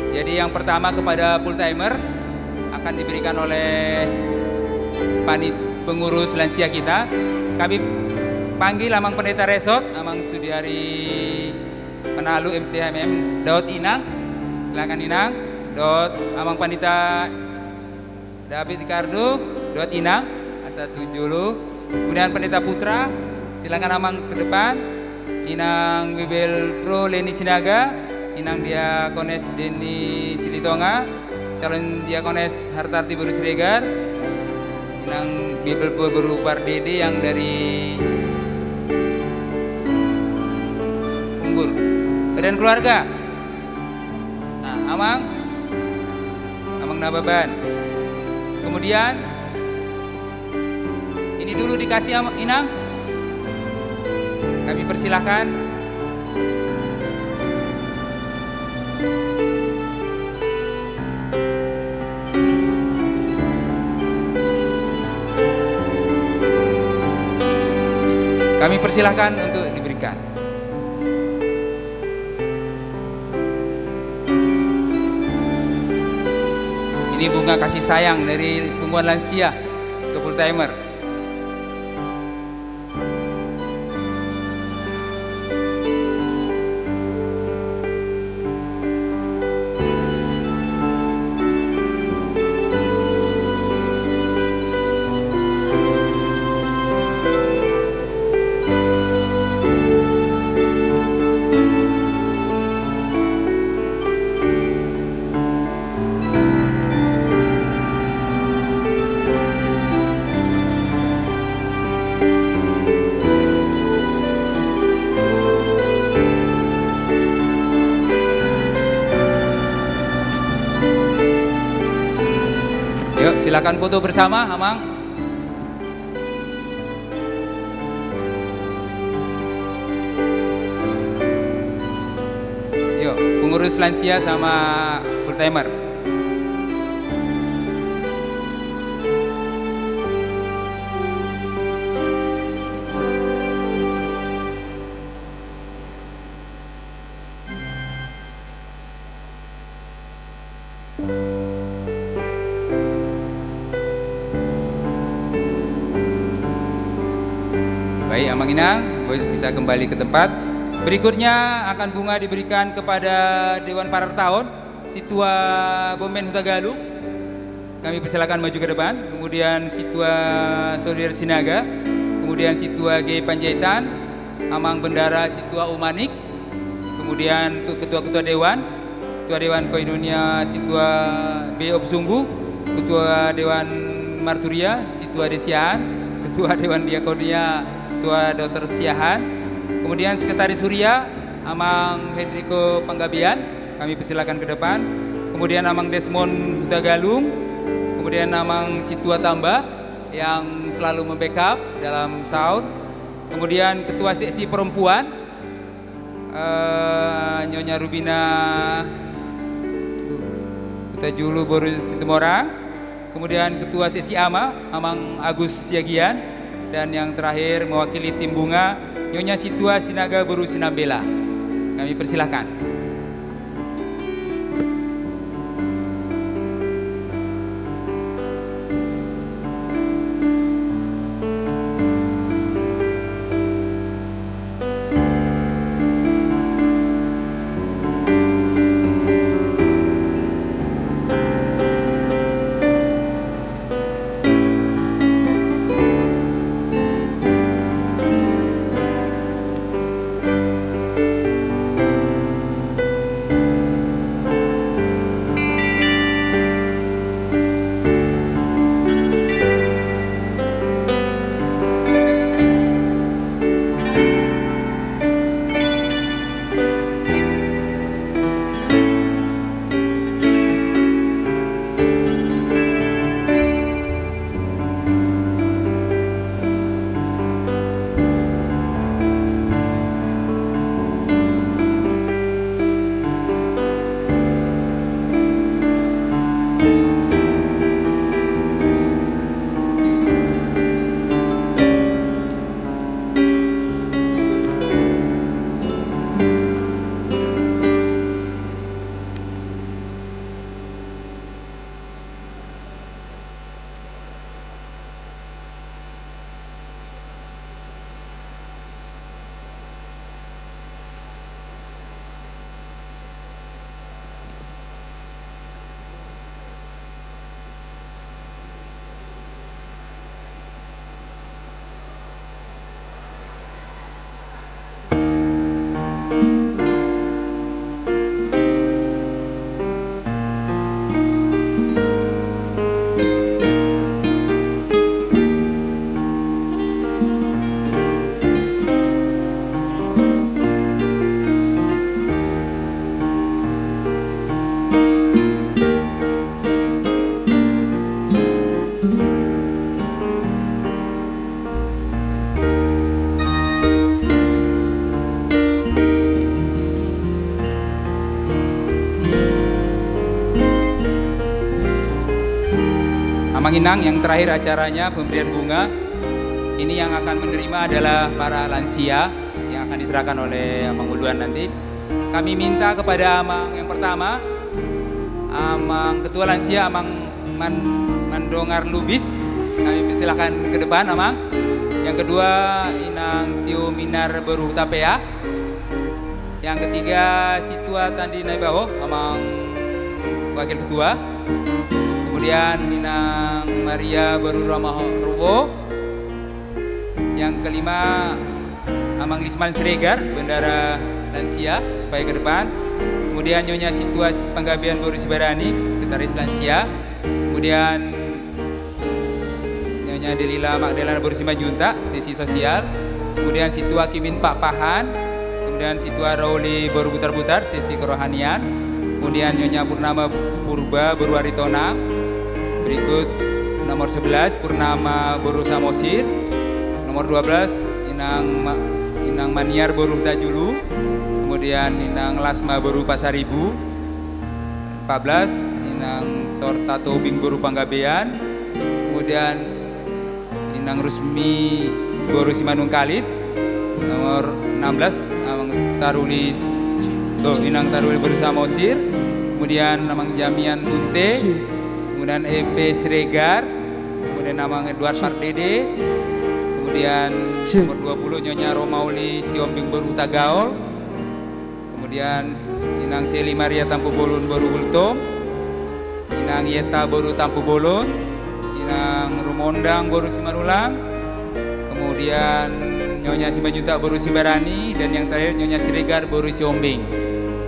Jadi yang pertama kepada full timer akan diberikan oleh pengurus lansia kita. Kami panggil Amang Pendeta Resort, Amang Sudiari Penalu MTHMM Daud Inang. Silakan Inang. Amang Pendeta David Ricardo, Daud Inang, Asatu Julu. Kemudian Pendeta Putra, silakan Amang ke depan. Inang Bibel Pro Leni Sinaga, Inang Diakones Deni Silitonga, calon Diakones Hartarti Baru Siregar, Inang Bibel Pro Baru Pardede yang dari Unggur, dan keluarga. Nah, Amang Nababan. Kemudian ini dulu dikasih Inang. Kami persilahkan. Kami persilahkan untuk diberikan. Ini bunga kasih sayang dari Punggungan Lansia ke full timer. Silakan foto bersama, Amang. Yuk, pengurus lansia sama full timer. Baik, Amang Inang bisa kembali ke tempat. Berikutnya akan bunga diberikan kepada Dewan Parartaon Situa Bomen Hutagalung. Kami persilakan maju ke depan. Kemudian Situa Sodir Sinaga, kemudian Situa G Panjaitan, Amang Bendara Situa Umanik, kemudian untuk ketua-ketua Dewan, Ketua Dewan Koinonia Situa B Obsunggu, Ketua Dewan Marturia Situa Desiaan, Ketua Dewan Diakonia Ketua Dr. Siahan, kemudian Sekretaris Surya Amang Hendriko Panggabian, kami persilakan ke depan. Kemudian Amang Desmond Hutagalung, kemudian Amang Situa Tamba yang selalu membackup dalam sound. Kemudian Ketua Seksi Perempuan Nyonya Rubina Kutajulu Boris Situmorang. Kemudian Ketua Seksi AMA Amang Agus Siagian. Dan yang terakhir mewakili tim bunga Nyonya Situa Sinaga Boru Sinambela. Kami persilahkan. Amang Inang, yang terakhir acaranya pemberian bunga. Ini yang akan menerima adalah para lansia yang akan diserahkan oleh Amang Uluan nanti. Kami minta kepada Amang yang pertama, Amang Ketua Lansia Amang Mandongar Lubis, kami persilakan ke depan Amang. Yang kedua Inang Tio Minar Beruh Tapea. Yang ketiga Situa Tandi Naibawo Amang Wakil Ketua. Kemudian Inang Maria Beruh Ramah Rubo. Yang kelima Amang Lisman Siregar Bendara Lansia supaya ke depan. Kemudian Nyonya Situas Panggabean Boris Barani Sekretaris Lansia. Kemudian Nyonya Delila Magdalena Boris Junta sesi sosial. Kemudian Situa Kimin Pak Pahan. Kemudian Situa Rauli Boru Butar-Butar sesi kerohanian. Kemudian Nyonya Purnama Purba Boru Aritona. Berikut nomor 11 Purnama Boru Samosir. Nomor 12 Inang Maniar Boruh Dajulu. Kemudian Inang Lasma Boruh Pasaribu. 14 Inang Sorta Tobing Boruh Panggabean. Kemudian Inang Rusmi Boruh Simanung Kalit. Nomor 16 Inang Taruli Boruh Samosir. Kemudian Amang Jamian Munte. Kemudian EP Siregar. Kemudian Amang Edward Pardede. Kemudian nomor 20 Nyonya Romauli Siombing Boruh Tagaol. Kemudian Inang Seli Maria Tampu Bolon Boruh Ultom. Inang Yeta Boruh Tampu Bolon. Inang Rumondang Boruh Simanulang. Kemudian Nyonya Simanjunta Boruh Sibarani. Dan yang terakhir Nyonya Siregar Boruh Siombing.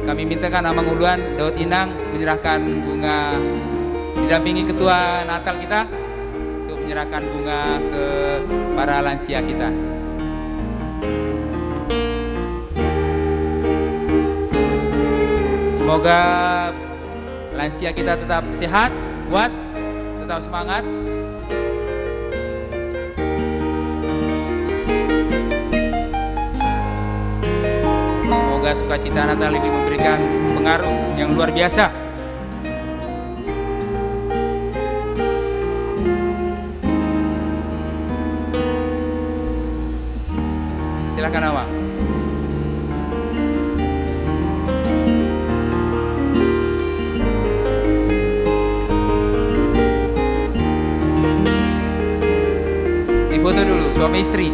Kami mintakan Amang Uluan Daud Inang menyerahkan bunga didampingi Ketua Natal kita menyerahkan bunga ke para lansia kita. Semoga lansia kita tetap sehat, kuat, tetap semangat. Semoga sukacita Natal ini memberikan pengaruh yang luar biasa. Silakan Awang. Difoto dulu suami istri.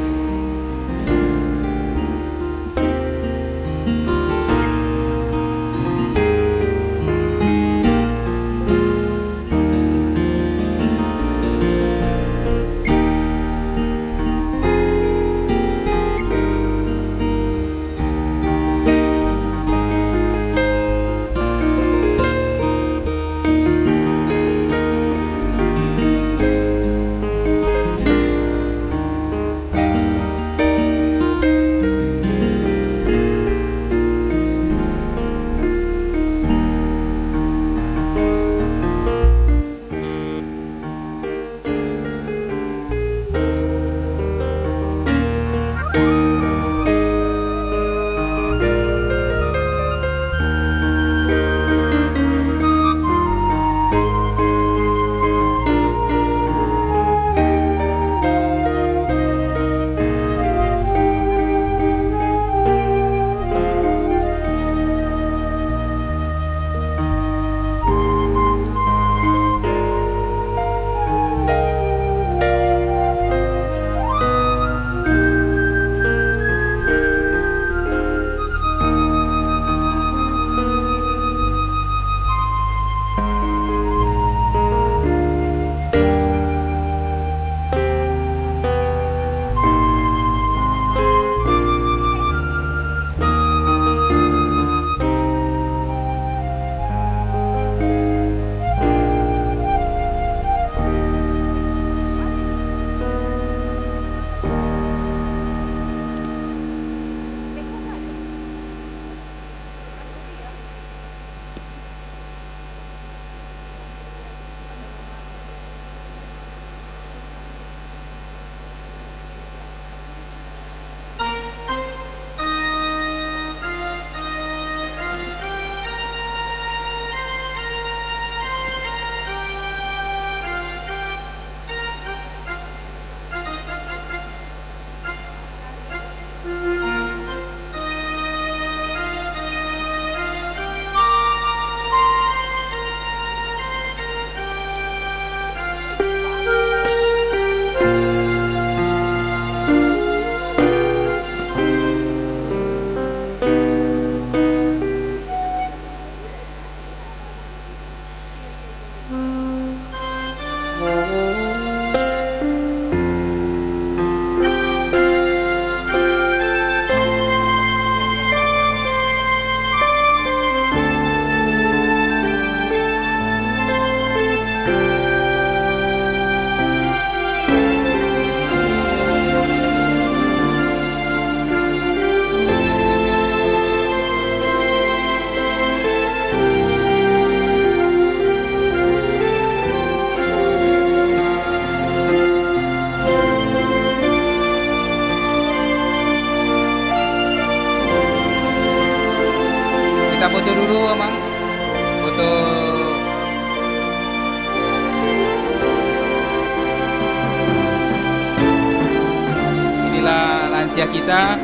lansia kita.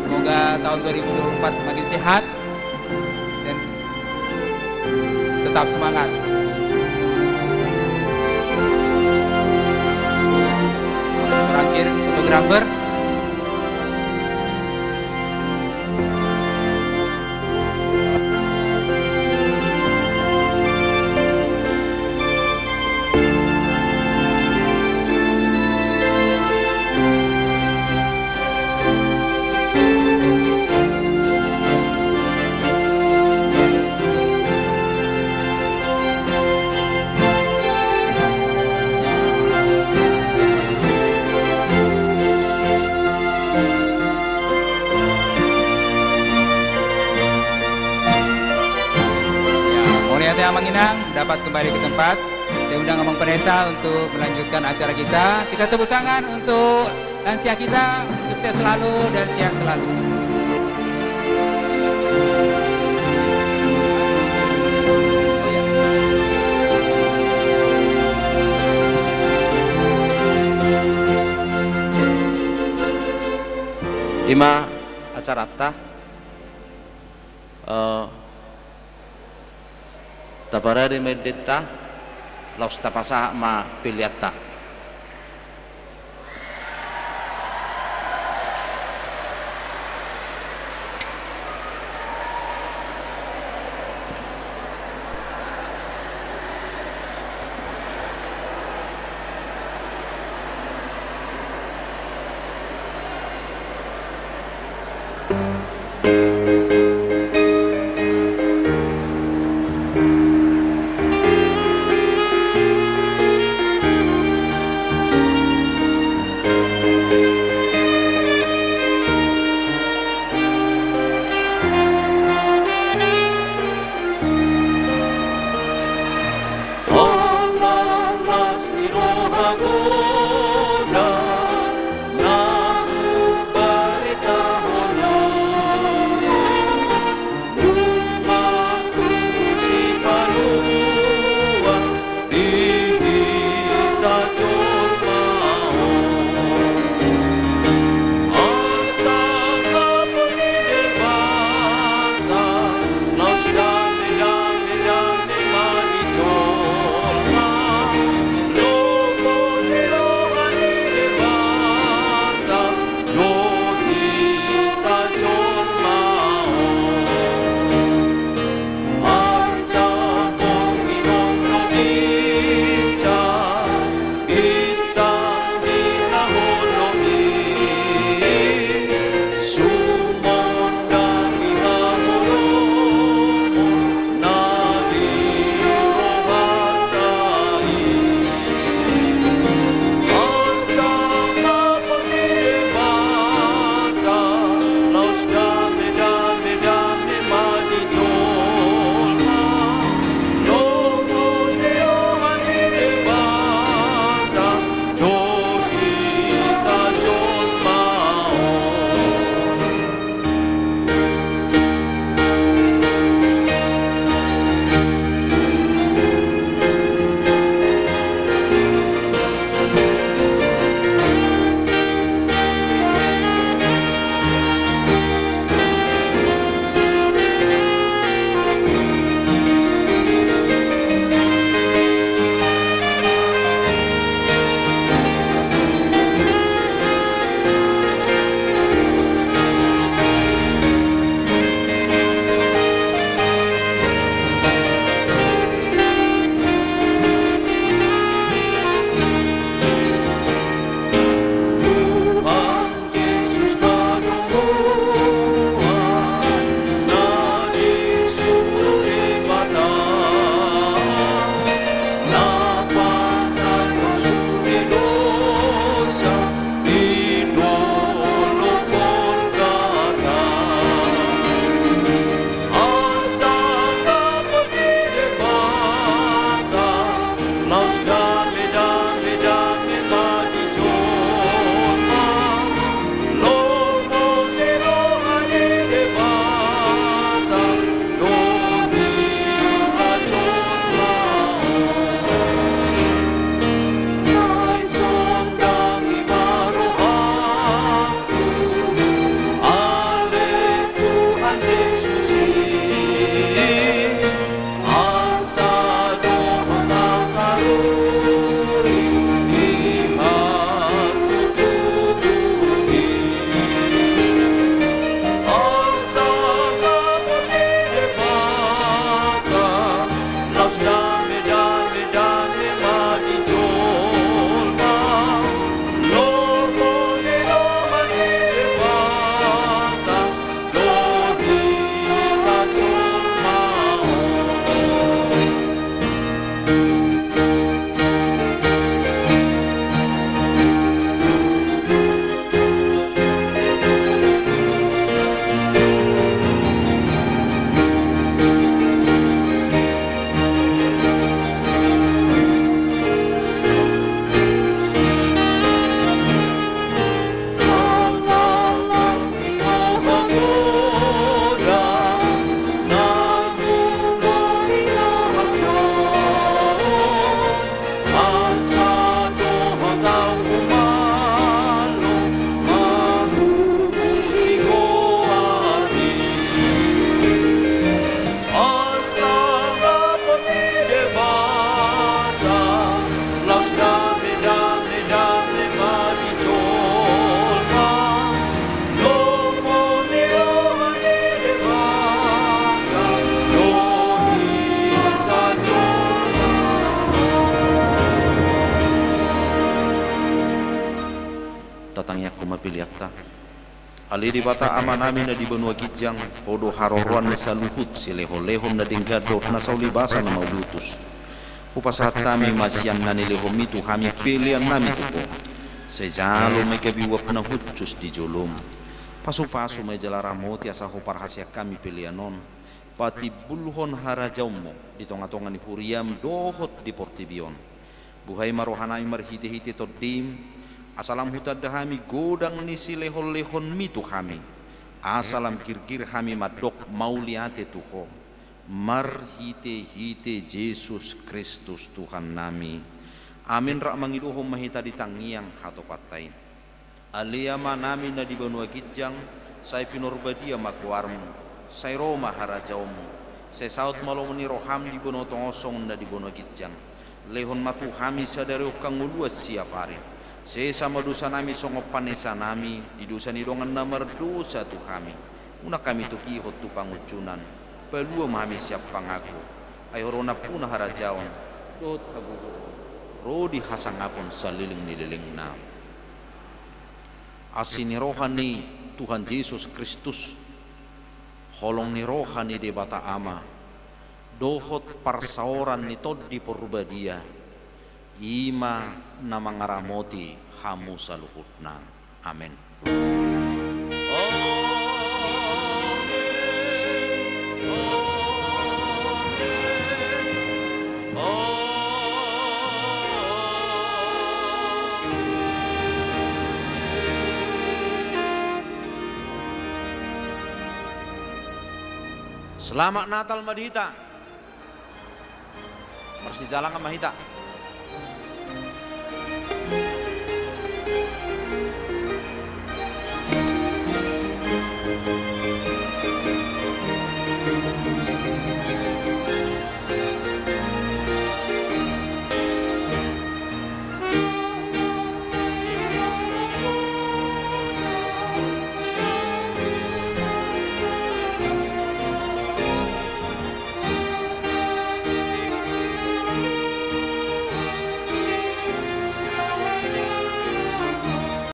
Semoga tahun 2024 makin sehat dan tetap semangat. Terakhir fotografer. Manginang dapat kembali ke tempat. Saya undang Abang Pendeta untuk melanjutkan acara kita. Kita tepuk tangan untuk lansia kita, sukses selalu dan sehat selalu. Ima acara ta tabarari medita laus tapasa ma piliata. Hello. tatangnya kuma piliatta ali di bata amanami na di benua kijang kodo haroruan na saluhut si leho-lehom na dinggadot na saulibasa na maulutus upasat kami masyan na nilehom itu kami pilihan nami tuko sejalo may kabiwap na hutsus di jolom pasu-pasu may jalaramoti asa parhasya kami pilihanon pati bulhon harajaw mo di tonga-tonga ni huriam dohot di portibion buhay marohanami marhiti-hiti todim asalam hutad dahami godang ni si lehon-lehon mitu kami asalam kirkir kami madok mauliate tuho marhite-hite Yesus Kristus Tuhan nami amin rak mangiduhum mahita di tangiang hato patay aliyama nami na di benua kijang say pinurbadia makuarmu say Roma harajawmu say saut malomuni roham di benua tongosong na di benua kijang lehon matu kami sadari ukang uluas siapare sesama dosa nami songop panesa nami di dosa ni dongan namar dosa tu kami una kami tu kihot tu pangucunan pelua mahami siap pangaku ayo rona puna harajawan dot hagugu rodi hasangapun saliling nililing na asini rohani Tuhan Yesus Kristus holong ni rohani de bata ama dohot parsaoran ni tod di porbadia ima na mangaramoti hamu saluhutna amin. Selamat Natal Madita. Masih jalan ke Mahita.